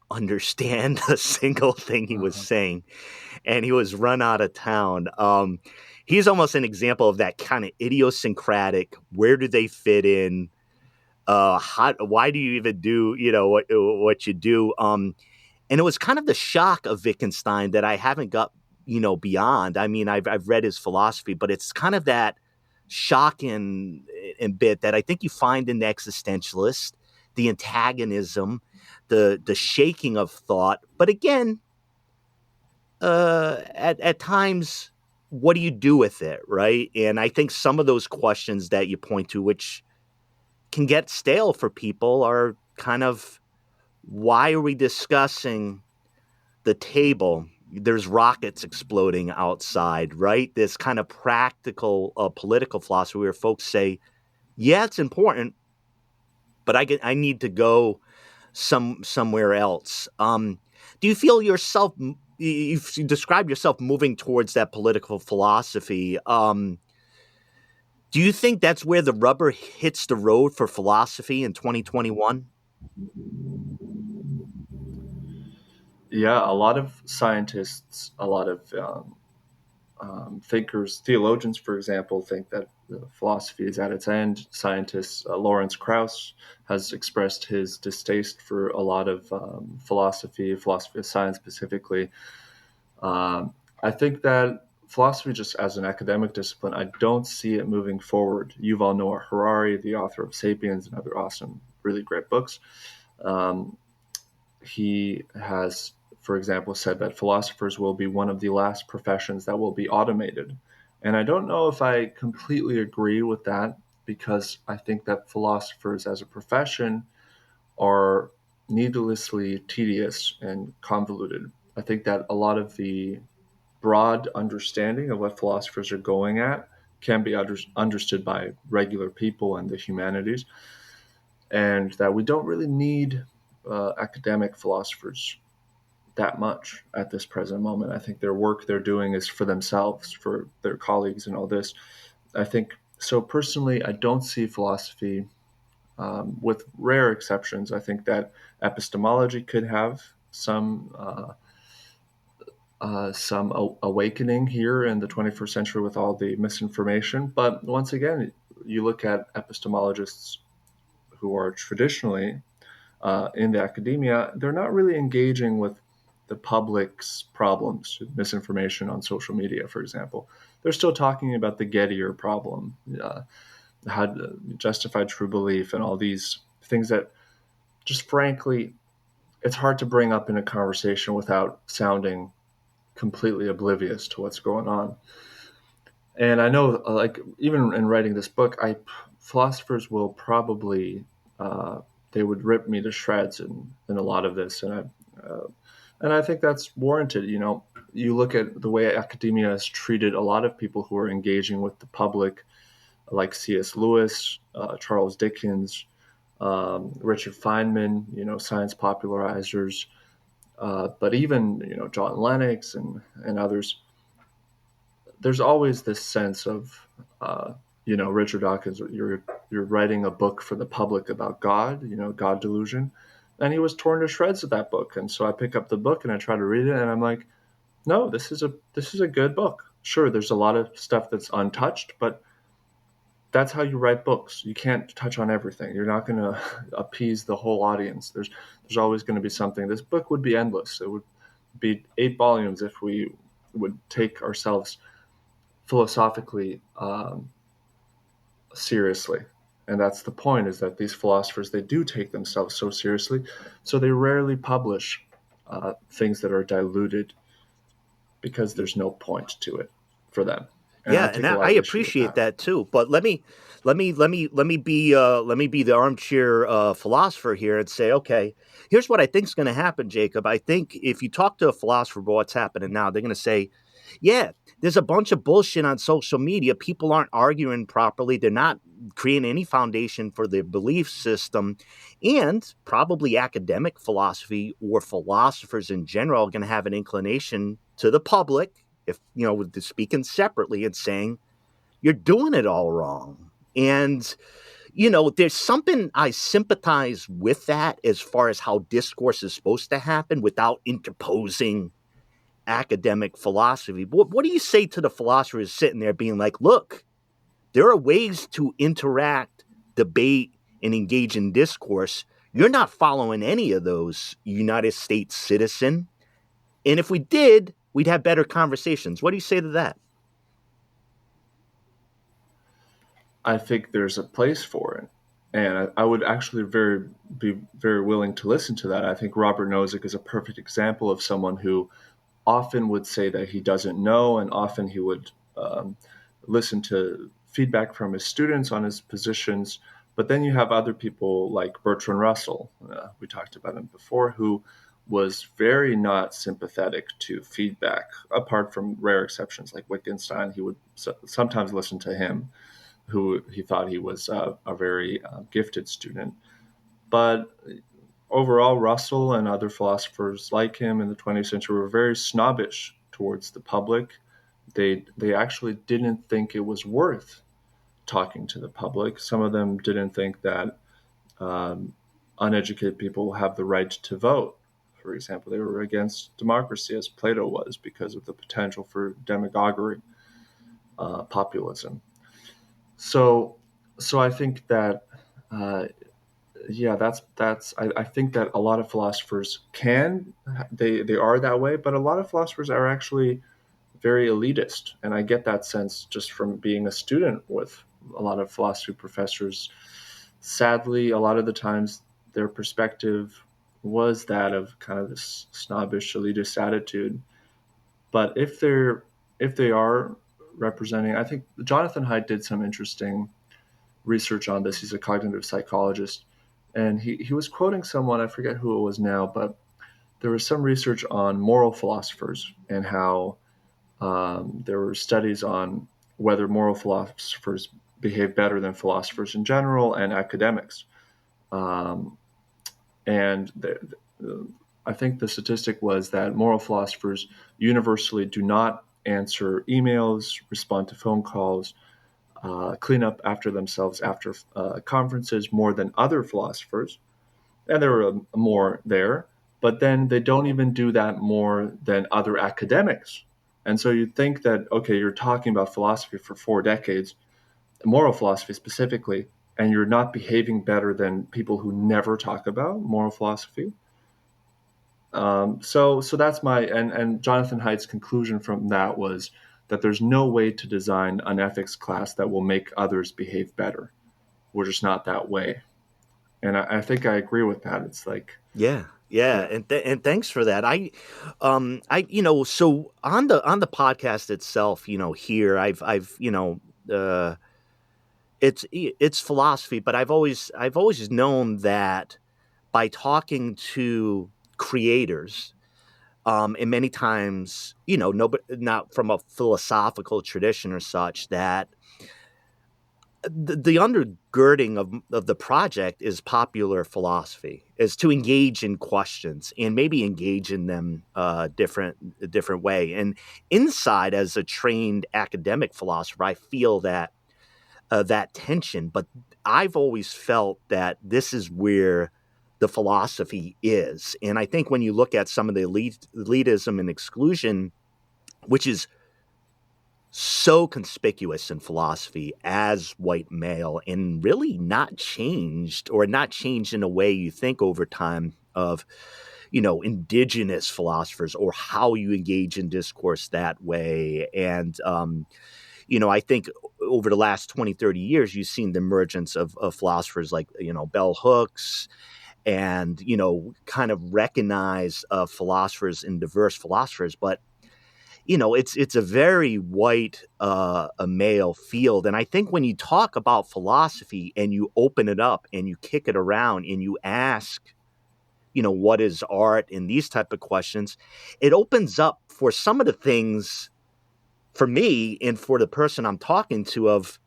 understand a single thing he was saying, and he was run out of town. He's almost an example of that kind of idiosyncratic, where do they fit in? Why do you even do, what you do? And it was kind of the shock of Wittgenstein that I haven't got, beyond. I mean, I've read his philosophy, but it's kind of that shocking bit that I think you find in the existentialist, the antagonism, the shaking of thought. But again, at times, what do you do with it, right? And I think some of those questions that you point to, which can get stale for people, are kind of, why are we discussing the table? There's rockets exploding outside, right? This kind of practical political philosophy where folks say, yeah, it's important, but I need to go somewhere else. Do you feel yourself, you describe yourself moving towards that political philosophy? Do you think that's where the rubber hits the road for philosophy in 2021? Yeah, a lot of scientists, a lot of thinkers, theologians, for example, think that philosophy is at its end. Scientists, Lawrence Krauss has expressed his distaste for a lot of philosophy of science specifically. I think that philosophy, just as an academic discipline, I don't see it moving forward. Yuval Noah Harari, the author of *Sapiens* and other awesome, really great books, he has, for example, said that philosophers will be one of the last professions that will be automated. And I don't know if I completely agree with that, because I think that philosophers as a profession are needlessly tedious and convoluted. I think that a lot of the broad understanding of what philosophers are going at can be understood by regular people and the humanities, and that we don't really need academic philosophers that much at this present moment. I think their work they're doing is for themselves, for their colleagues, and all this. I think so. Personally, I don't see philosophy, with rare exceptions. I think that epistemology could have some awakening here in the 21st century with all the misinformation. But once again, you look at epistemologists who are traditionally in the academia, they're not really engaging with the public's problems, misinformation on social media, for example. They're still talking about the Gettier problem, how to justify true belief, and all these things that, just frankly, it's hard to bring up in a conversation without sounding completely oblivious to what's going on. And I know, like, even in writing this book, philosophers will probably they would rip me to shreds in a lot of this, and I think that's warranted. You look at the way academia has treated a lot of people who are engaging with the public, like C.S. Lewis, Charles Dickens, Richard Feynman, science popularizers, but even John Lennox and others. There's always this sense of Richard Dawkins, you're writing a book for the public about God, God delusion. And he was torn to shreds of that book. And so I pick up the book and I try to read it, and I'm like, no, this is a good book. Sure, there's a lot of stuff that's untouched, but that's how you write books. You can't touch on everything. You're not going to appease the whole audience. There's always going to be something. This book would be endless. It would be 8 volumes if we would take ourselves philosophically seriously. And that's the point, is that these philosophers, they do take themselves so seriously, so they rarely publish things that are diluted, because there's no point to it. for them. And Yeah, I and take a lot I of issue with appreciate that. that too. But let me be the armchair philosopher here and say, okay, here's what I think is going to happen, Jacob. I think if you talk to a philosopher about what's happening now, they're going to say, yeah, there's a bunch of bullshit on social media. People aren't arguing properly. They're not creating any foundation for their belief system. And probably academic philosophy or philosophers in general are going to have an inclination to the public, if, speaking separately and saying, you're doing it all wrong. And, there's something I sympathize with that as far as how discourse is supposed to happen without interposing academic philosophy. But what do you say to the philosophers sitting there being like, look, there are ways to interact, debate, and engage in discourse. You're not following any of those, United States citizen. And if we did, we'd have better conversations. What do you say to that? I think there's a place for it. And I would actually be very willing to listen to that. I think Robert Nozick is a perfect example of someone who often would say that he doesn't know, and often he would listen to feedback from his students on his positions. But then you have other people like Bertrand Russell, we talked about him before, who was very not sympathetic to feedback, apart from rare exceptions like Wittgenstein. He would sometimes listen to him, who he thought he was a very gifted student. But overall, Russell and other philosophers like him in the 20th century were very snobbish towards the public. They actually didn't think it was worth talking to the public. Some of them didn't think that uneducated people have the right to vote. For example, they were against democracy, as Plato was, because of the potential for demagoguery, populism. So I think that I think that a lot of philosophers they are that way, but a lot of philosophers are actually very elitist, and I get that sense just from being a student with a lot of philosophy professors. Sadly, a lot of the times their perspective was that of kind of this snobbish elitist attitude. But if they are representing, I think Jonathan Haidt did some interesting research on this. He's a cognitive psychologist, and he was quoting someone, I forget who it was now, but there was some research on moral philosophers and how there were studies on whether moral philosophers behave better than philosophers in general and academics. And I think the statistic was that moral philosophers universally do not answer emails, respond to phone calls, clean up after themselves after conferences more than other philosophers. And there were more there, but then they don't even do that more than other academics. And so you think that, okay, you're talking about philosophy for 4 decades, moral philosophy specifically, and you're not behaving better than people who never talk about moral philosophy. So that's and Jonathan Haidt's conclusion from that was that there's no way to design an ethics class that will make others behave better. We're just not that way. And I think I agree with that. It's like, Yeah. And thanks for that. So on the podcast itself, here I've it's philosophy, but I've always known that by talking to creators, and many times, nobody, not from a philosophical tradition or such, that the undergirding of the project is popular philosophy, is to engage in questions and maybe engage in them a different way. And inside, as a trained academic philosopher, I feel that that tension. But I've always felt that this is where the philosophy is. And I think when you look at some of the elitism and exclusion, which is so conspicuous in philosophy as white male and really not changed in a way you think over time of, indigenous philosophers or how you engage in discourse that way. And, I think over the last 20, 30 years, you've seen the emergence of philosophers like, bell hooks and, kind of recognize philosophers and diverse philosophers. But it's a very white, a male field. And I think when you talk about philosophy and you open it up and you kick it around and you ask, what is art and these type of questions, it opens up for some of the things for me and for the person I'm talking to of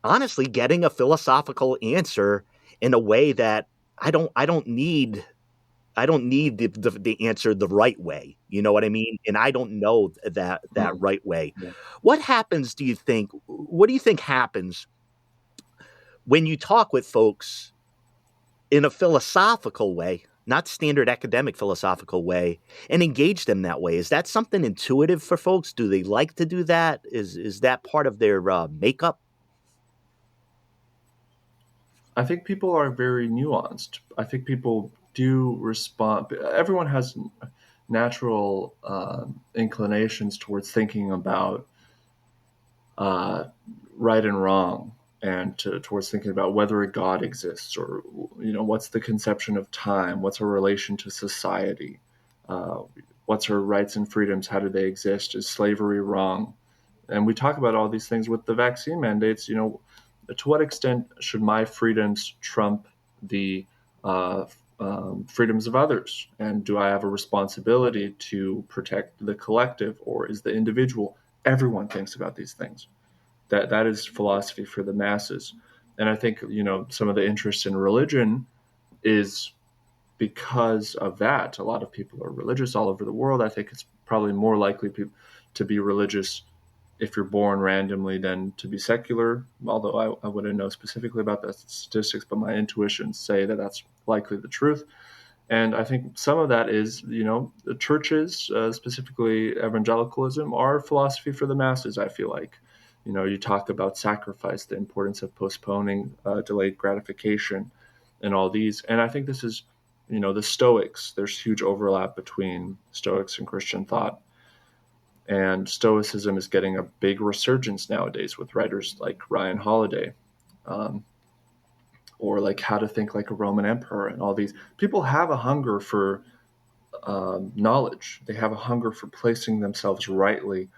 honestly getting a philosophical answer in a way that I don't need the answer the right way. You know what I mean? And I don't know that right way. Yeah. What happens, do you think? What do you think happens when you talk with folks in a philosophical way, not standard academic philosophical way, and engage them that way? Is that something intuitive for folks? Do they like to do that? Is that part of their makeup? I think people are very nuanced. I think people do respond. Everyone has natural inclinations towards thinking about uh, right and wrong, and towards thinking about whether a God exists, or what's the conception of time, what's our relation to society, uh, what's our rights and freedoms, how do they exist, is slavery wrong? And we talk about all these things with the vaccine mandates. To what extent should my freedoms trump the freedoms of others? And do I have a responsibility to protect the collective, or is the individual? Everyone thinks about these things. That is philosophy for the masses. And I think some of the interest in religion is because of that. A lot of people are religious all over the world. I think it's probably more likely to be religious if you're born randomly than to be secular, although I wouldn't know specifically about the statistics, but my intuitions say that that's likely the truth. And I think some of that is, the churches, specifically evangelicalism, are philosophy for the masses, I feel like. You talk about sacrifice, the importance of postponing delayed gratification, and all these. And I think this is, the Stoics. There's huge overlap between Stoics and Christian thought. And Stoicism is getting a big resurgence nowadays with writers like Ryan Holiday, or like How to Think Like a Roman Emperor, and all these. People have a hunger for knowledge. They have a hunger for placing themselves rightly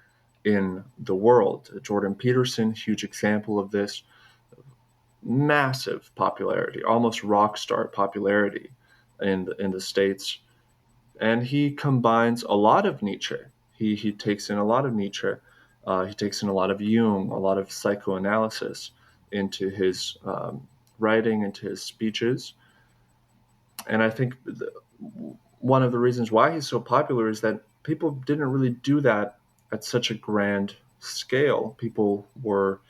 in the world. Jordan Peterson, huge example of this, massive popularity, almost rock star popularity in the States. And he combines a lot of Nietzsche. He takes in a lot of Nietzsche. He takes in a lot of Jung, a lot of psychoanalysis into his writing, into his speeches. And I think one of the reasons why he's so popular is that people didn't really do that at such a grand scale. People were,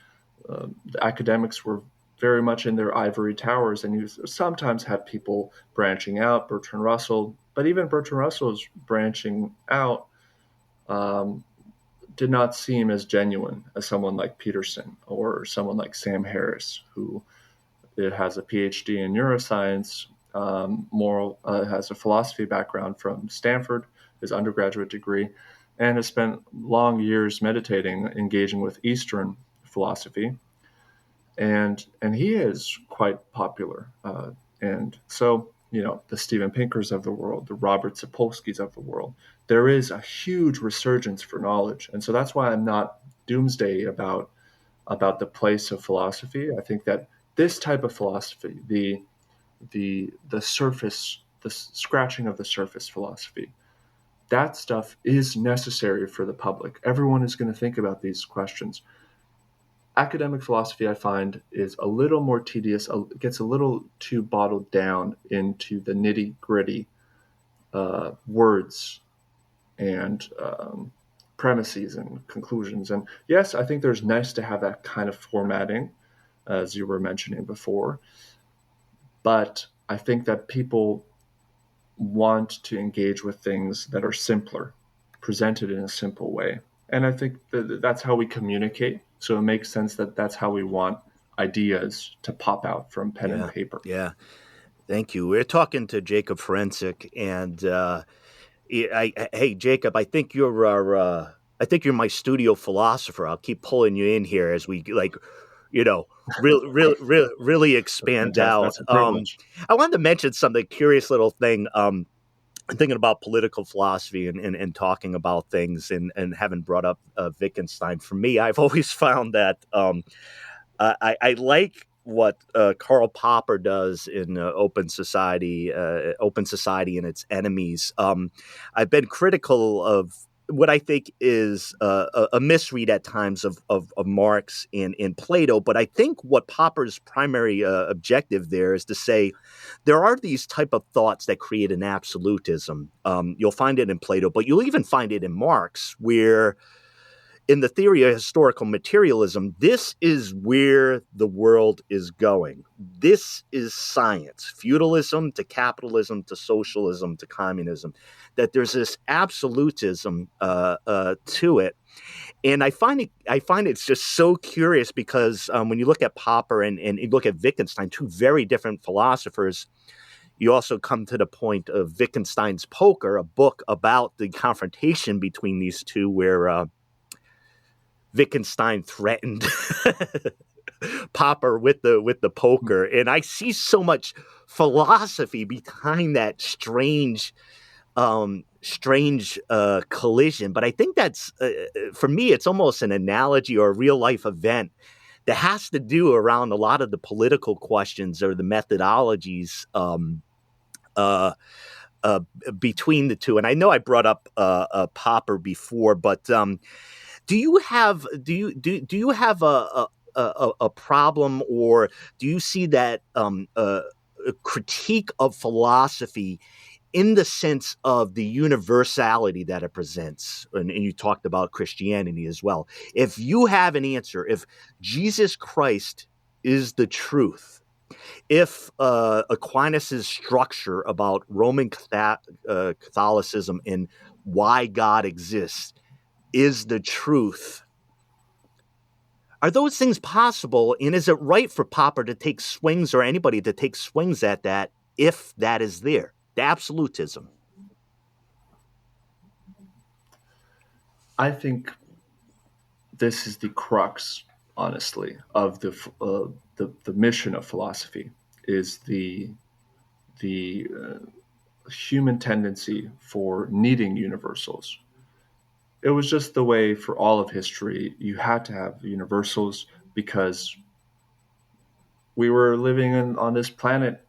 the academics were very much in their ivory towers, and you sometimes had people branching out, Bertrand Russell, but even Bertrand Russell's branching out did not seem as genuine as someone like Peterson or someone like Sam Harris, who has a PhD in neuroscience, has a philosophy background from Stanford, his undergraduate degree, and has spent long years meditating, engaging with Eastern philosophy. And he is quite popular. And so, the Steven Pinkers of the world, the Robert Sapolskys of the world, there is a huge resurgence for knowledge. And so that's why I'm not doomsday about the place of philosophy. I think that this type of philosophy, the surface, the scratching of the surface philosophy, that stuff is necessary for the public. Everyone is going to think about these questions. Academic philosophy, I find, is a little more tedious, gets a little too bottled down into the nitty-gritty words and premises and conclusions. And yes, I think there's nice to have that kind of formatting, as you were mentioning before. But I think that people want to engage with things that are simpler, presented in a simple way. And I think that's how we communicate. So it makes sense that that's how we want ideas to pop out from pen and paper. Yeah. Thank you. We're talking to Jakub Ferencik, and hey, Jacob, I think you're my studio philosopher. I'll keep pulling you in here as we really expand out. I wanted to mention something curious little thing. thinking about political philosophy and talking about things and having brought up Wittgenstein, for me, I've always found that I like what Karl Popper does in Open Society and Its Enemies. I've been critical of what I think is a misread at times of Marx and Plato, but I think what Popper's primary objective there is to say there are these type of thoughts that create an absolutism. You'll find it in Plato, but you'll even find it in Marx, where in the theory of historical materialism, this is where the world is going. This is science, feudalism to capitalism to socialism to communism, that there's this absolutism to it. And I find it's just so curious because when you look at Popper and you look at Wittgenstein, two very different philosophers, you also come to the point of Wittgenstein's Poker, a book about the confrontation between these two, where Wittgenstein threatened Popper with the poker, and I see so much philosophy behind that strange collision. But I think that's for me, it's almost an analogy or a real life event that has to do around a lot of the political questions or the methodologies between the two. And I know I brought up Popper before, but do you have a problem, or do you see that a critique of philosophy in the sense of the universality that it presents? And you talked about Christianity as well. If you have an answer, if Jesus Christ is the truth, if Aquinas's structure about Roman Catholicism and why God exists is the truth, are those things possible? And is it right for Popper to take swings, or anybody to take swings at that, if that is there, the absolutism? I think this is the crux, honestly, of the mission of philosophy, is the human tendency for needing universals. It was just the way for all of history. You had to have universals because we were living on this planet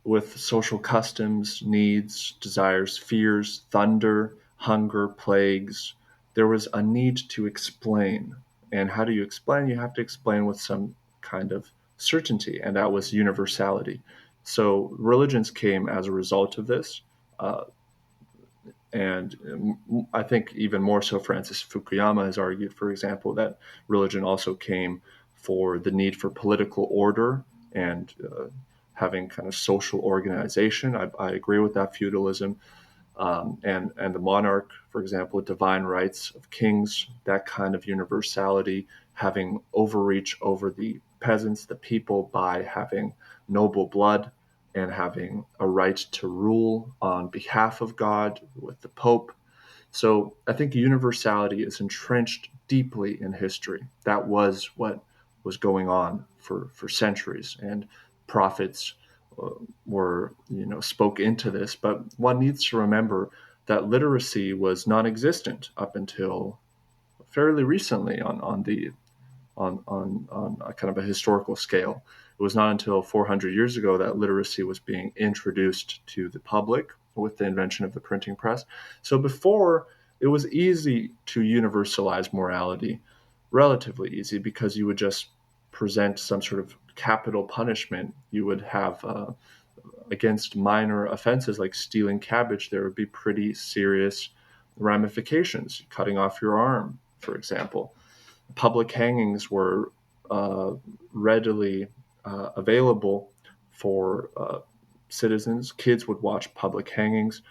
with social customs, needs, desires, fears, thunder, hunger, plagues. There was a need to explain. And how do you explain? You have to explain with some kind of certainty, and that was universality. So religions came as a result of this. And I think even more so, Francis Fukuyama has argued, for example, that religion also came for the need for political order and having kind of social organization. I agree with that. Feudalism and the monarch, for example, divine rights of kings, that kind of universality, having overreach over the peasants, the people, by having noble blood and having a right to rule on behalf of God with the Pope. So I think universality is entrenched deeply in history. That was what was going on for centuries, and prophets spoke into this. But one needs to remember that literacy was non-existent up until fairly recently on a kind of a historical scale. It was not until 400 years ago that literacy was being introduced to the public with the invention of the printing press. So before, it was easy to universalize morality, relatively easy, because you would just present some sort of capital punishment. You would have, against minor offenses like stealing cabbage, there would be pretty serious ramifications, cutting off your arm, for example. Public hangings were readily available for citizens. Kids would watch public hangings.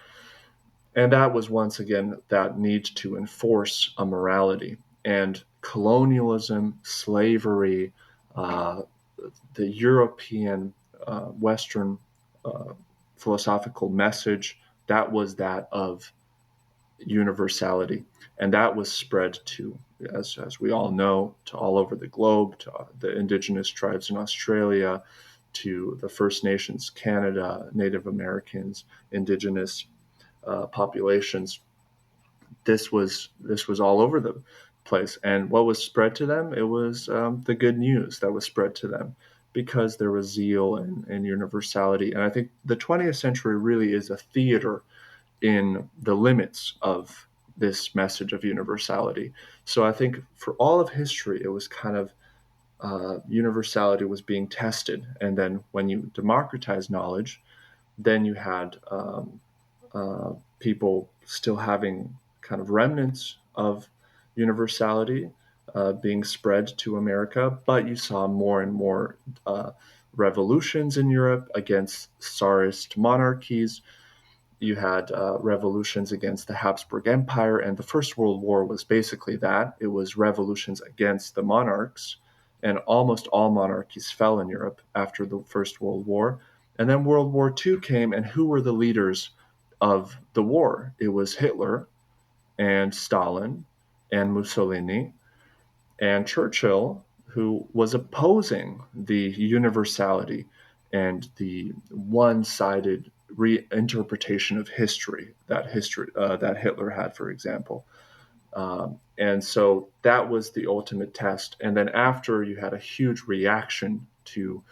And that was, once again, that need to enforce a morality. And colonialism, slavery, the European Western philosophical message, that was that of universality. And that was spread to, as we all know, to all over the globe, to the indigenous tribes in Australia, to the First Nations, Canada, Native Americans, indigenous populations. This was all over the place. And what was spread to them? It was the good news that was spread to them, because there was zeal and universality. And I think the 20th century really is a theater in the limits of this message of universality. So I think for all of history, it was kind of universality was being tested. And then when you democratize knowledge, then you had people still having kind of remnants of universality being spread to America, but you saw more and more revolutions in Europe against Tsarist monarchies. You had revolutions against the Habsburg Empire, and the First World War was basically that. It was revolutions against the monarchs, and almost all monarchies fell in Europe after the First World War. And then World War II came, and who were the leaders of the war? It was Hitler and Stalin and Mussolini and Churchill, who was opposing the universality and the one-sided reinterpretation of history that Hitler had, for example. And so that was the ultimate test. And then after, you had a huge reaction to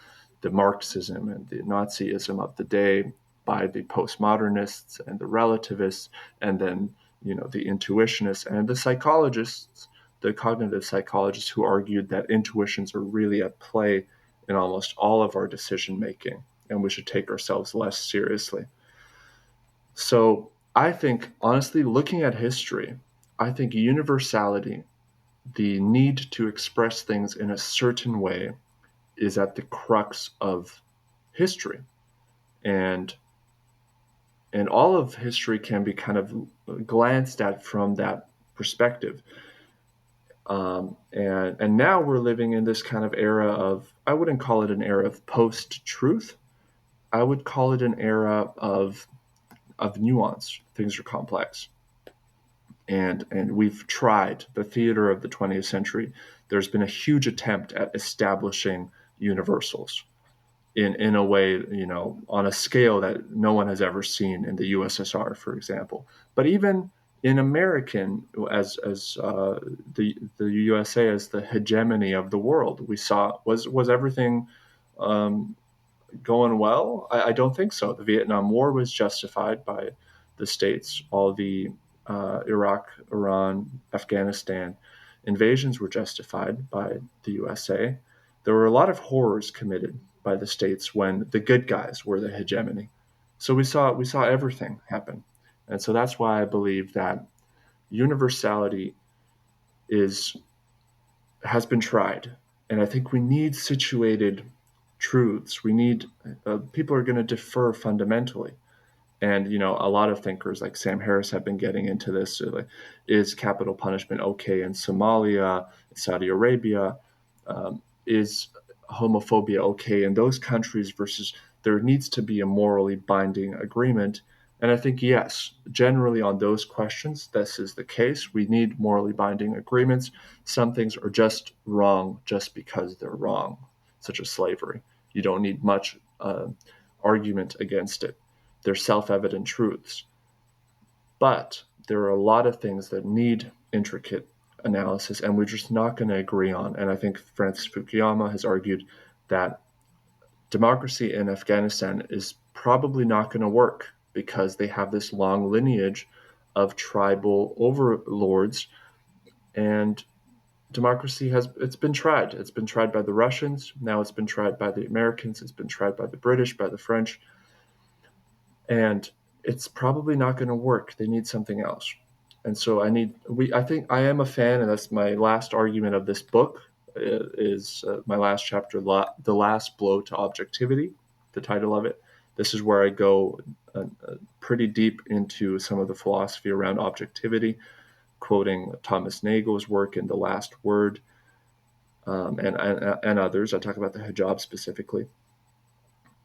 the Marxism and the Nazism of the day by the postmodernists and the relativists, and then the intuitionists and the psychologists, the cognitive psychologists, who argued that intuitions are really at play in almost all of our decision making, and we should take ourselves less seriously. So I think, honestly, looking at history, I think universality, the need to express things in a certain way, is at the crux of history. And all of history can be kind of glanced at from that perspective. And now we're living in this kind of era of, I wouldn't call it an era of post-truth. I would call it an era of nuance. Things are complex. And we've tried the theater of the 20th century. There's been a huge attempt at establishing universals in a way, on a scale that no one has ever seen in the USSR, for example. But even in American, as the USA as the hegemony of the world, we saw, was everything going well? I don't think so. The Vietnam War was justified by the states. All the Iraq, Iran, Afghanistan invasions were justified by the USA. There were a lot of horrors committed by the states when the good guys were the hegemony. So we saw everything happen. And so that's why I believe that universality has been tried. And I think we need situated truths. We need people are going to differ fundamentally. And, a lot of thinkers like Sam Harris have been getting into this. Like, is capital punishment okay in Somalia, Saudi Arabia? Is homophobia okay in those countries versus there needs to be a morally binding agreement? And I think, yes, generally on those questions, this is the case. We need morally binding agreements. Some things are just wrong just because they're wrong, such as slavery. You don't need much argument against it. They're self-evident truths. But there are a lot of things that need intricate analysis, and we're just not going to agree on. And I think Francis Fukuyama has argued that democracy in Afghanistan is probably not going to work because they have this long lineage of tribal overlords, and democracy it's been tried. It's been tried by the Russians. Now it's been tried by the Americans. It's been tried by the British, by the French. And it's probably not going to work. They need something else. And so I think I am a fan, and that's my last argument of this book, is my last chapter, The Last Blow to Objectivity, the title of it. This is where I go pretty deep into some of the philosophy around objectivity, quoting Thomas Nagel's work in The Last Word, and others. I talk about the hijab specifically.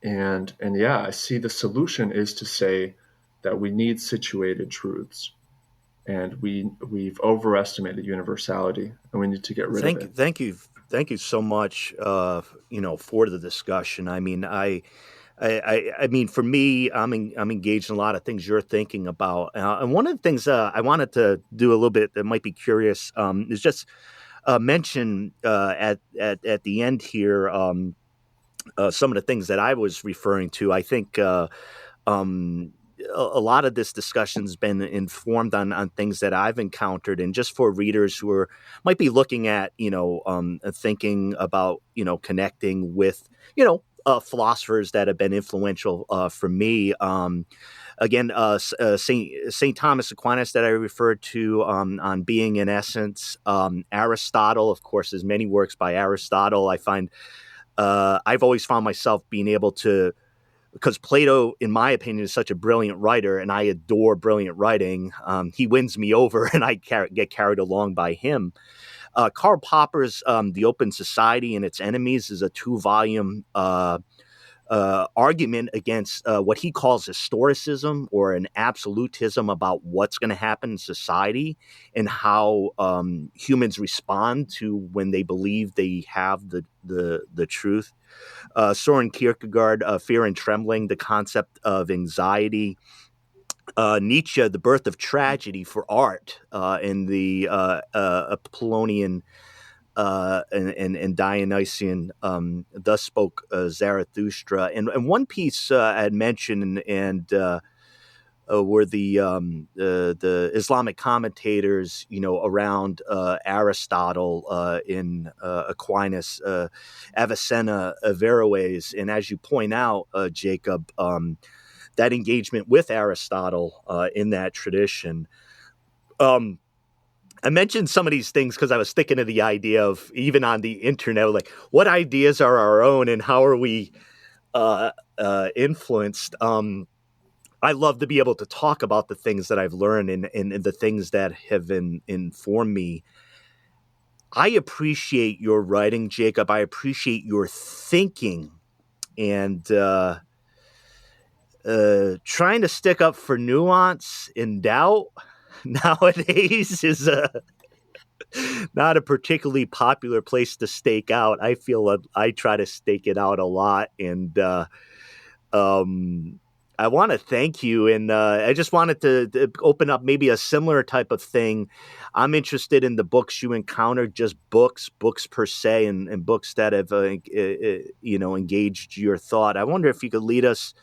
And yeah, I see the solution is to say that we need situated truths, and we've overestimated universality, and we need to get rid of it. Thank you Thank you so much, for the discussion. I mean, I mean, for me, I'm engaged in a lot of things you're thinking about, and one of the things I wanted to do a little bit that might be curious is just mention at the end here some of the things that I was referring to. I think um, a lot of this discussion's been informed on things that I've encountered, and just for readers who might be looking at, thinking about, connecting with, philosophers that have been influential for me. Again, Saint Thomas Aquinas that I referred to on being in essence. Aristotle, of course, there's many works by Aristotle. I've always found myself being able to, because Plato, in my opinion, is such a brilliant writer, and I adore brilliant writing. He wins me over, and I get carried along by him. Karl Popper's The Open Society and Its Enemies is a 2-volume argument against what he calls historicism, or an absolutism about what's going to happen in society, and how humans respond to when they believe they have the truth. Soren Kierkegaard, Fear and Trembling, the concept of anxiety. Nietzsche, The Birth of Tragedy for Art, in the Apollonian and Dionysian, Thus Spoke Zarathustra. And one piece I had mentioned, and were the Islamic commentators, around Aristotle in Aquinas, Avicenna, Averroes. And as you point out, Jacob, that engagement with Aristotle in that tradition. I mentioned some of these things because I was thinking of the idea of, even on the internet, like, what ideas are our own and how are we influenced? I love to be able to talk about the things that I've learned and the things that have informed me. I appreciate your writing, Jacob. I appreciate your thinking, and trying to stick up for nuance in doubt nowadays is not a particularly popular place to stake out. I feel I try to stake it out a lot, and I want to thank you, and I just wanted to open up maybe a similar type of thing. I'm interested in the books you encountered, just books per se, and books that have engaged your thought. I wonder if you could lead us,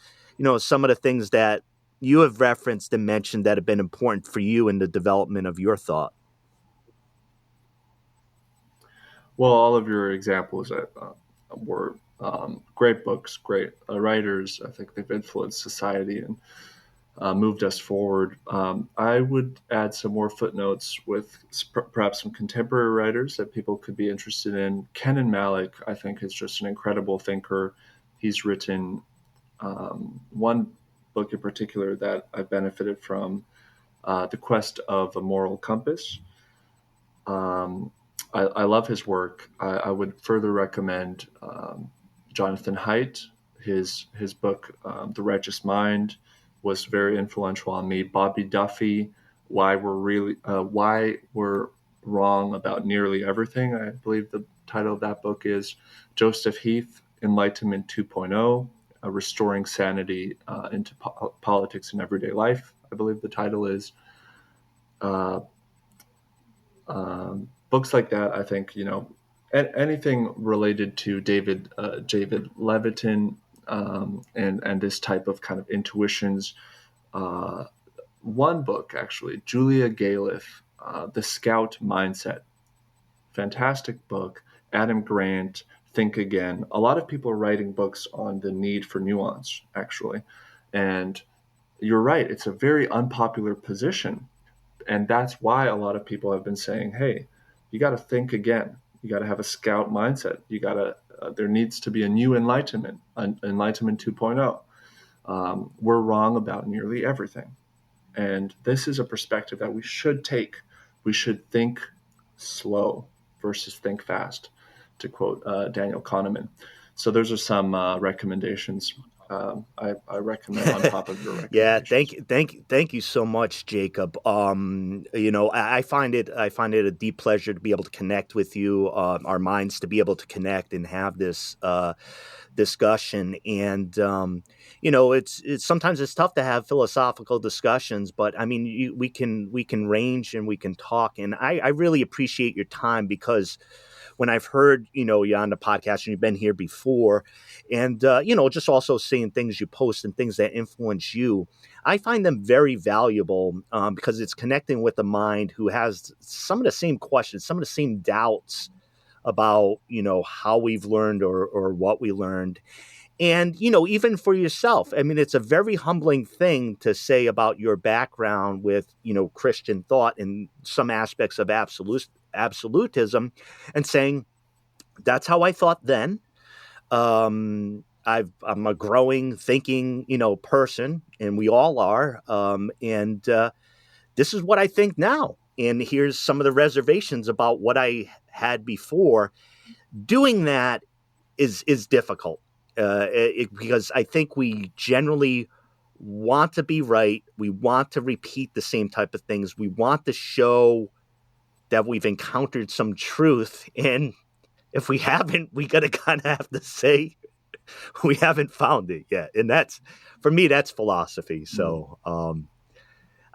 some of the things that you have referenced and mentioned that have been important for you in the development of your thought. Well, all of your examples were great books, great writers. I think they've influenced society and moved us forward. I would add some more footnotes with perhaps some contemporary writers that people could be interested in. Ken Malik, I think, is just an incredible thinker. He's written one book in particular that I benefited from, The Quest of a Moral Compass. I love his work. I would further recommend Jonathan Haidt. His book, The Righteous Mind, was very influential on me. Bobby Duffy, Why We're Wrong About Nearly Everything, I believe the title of that book is. Joseph Heath, Enlightenment 2.0, Restoring Sanity into Politics and Everyday Life, I believe the title is. Books like that, I think, anything related to David Levitin, and this type of kind of intuitions. One book, actually, Julia Galef, The Scout Mindset. Fantastic book. Adam Grant, Think Again. A lot of people are writing books on the need for nuance, actually. And you're right, it's a very unpopular position. And that's why a lot of people have been saying, hey, you got to think again. You got to have a scout mindset. You got to, there needs to be a new enlightenment, Enlightenment 2.0. We're wrong about nearly everything. And this is a perspective that we should take. We should think slow versus think fast, to quote Daniel Kahneman. So those are some recommendations I recommend on top of your Yeah, recommendations. thank you so much, Jacob. I find it a deep pleasure to be able to connect with you, our minds to be able to connect and have this discussion. And it's sometimes it's tough to have philosophical discussions, but I mean, we can range and we can talk. And I really appreciate your time, because when I've heard, you on the podcast and you've been here before, and, just also seeing things you post and things that influence you, I find them very valuable, because it's connecting with a mind who has some of the same questions, some of the same doubts about, how we've learned, or what we learned. And, even for yourself, I mean, it's a very humbling thing to say about your background with, Christian thought and some aspects of absolutism, and saying, that's how I thought then. I'm a growing, thinking, person, and we all are. And this is what I think now. And here's some of the reservations about what I had before. Doing that is difficult, because I think we generally want to be right. We want to repeat the same type of things. We want to show that we've encountered some truth. And if we haven't, we got to kind of have to say we haven't found it yet. And that's, for me, that's philosophy. So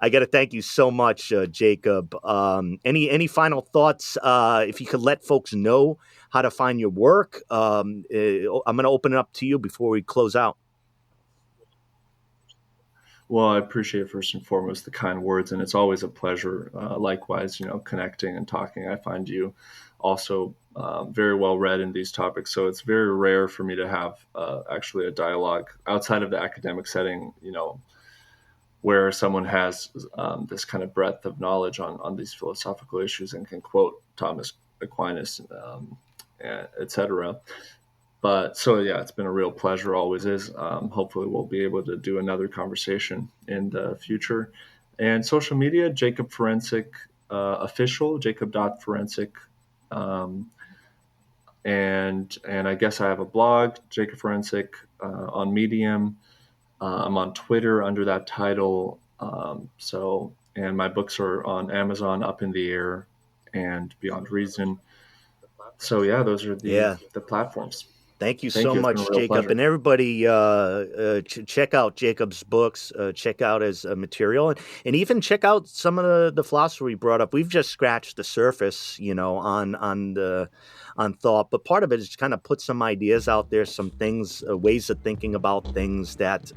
I got to thank you so much, Jacob. Any final thoughts? If you could let folks know how to find your work, I'm going to open it up to you before we close out. Well, I appreciate first and foremost the kind words, and it's always a pleasure. Likewise, connecting and talking. I find you also very well read in these topics, so it's very rare for me to have actually a dialogue outside of the academic setting, where someone has this kind of breadth of knowledge on these philosophical issues and can quote Thomas Aquinas, etc. But so, yeah, it's been a real pleasure, always is. Hopefully we'll be able to do another conversation in the future. And social media, Jakub Ferencik official, Jakub.Ferencik. And I guess I have a blog, Jakub Ferencik, on Medium. I'm on Twitter under that title. And my books are on Amazon, Up in the Air and Beyond Reason. So, yeah, those are the platforms. Thank you so much, Jacob. Pleasure. And everybody, check out Jacob's books, check out his material, and even check out some of the philosophy we brought up. We've just scratched the surface, on thought, but part of it is to kind of put some ideas out there, some things, ways of thinking about things that,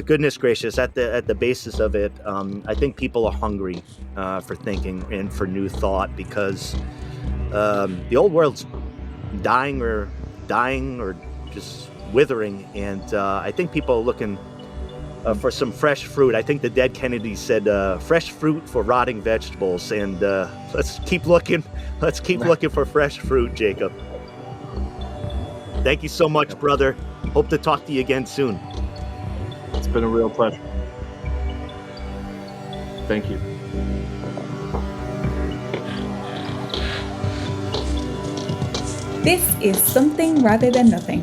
goodness gracious, at the basis of it, I think people are hungry for thinking and for new thought, because the old world's dying or just withering, and I think people are looking for some fresh fruit. I think the dead Kennedy said, fresh fruit for rotting vegetables, and let's keep looking for fresh fruit, Jacob. Thank you so much, brother. Hope to talk to you again soon. It's been a real pleasure. Thank you. This is Something Rather Than Nothing,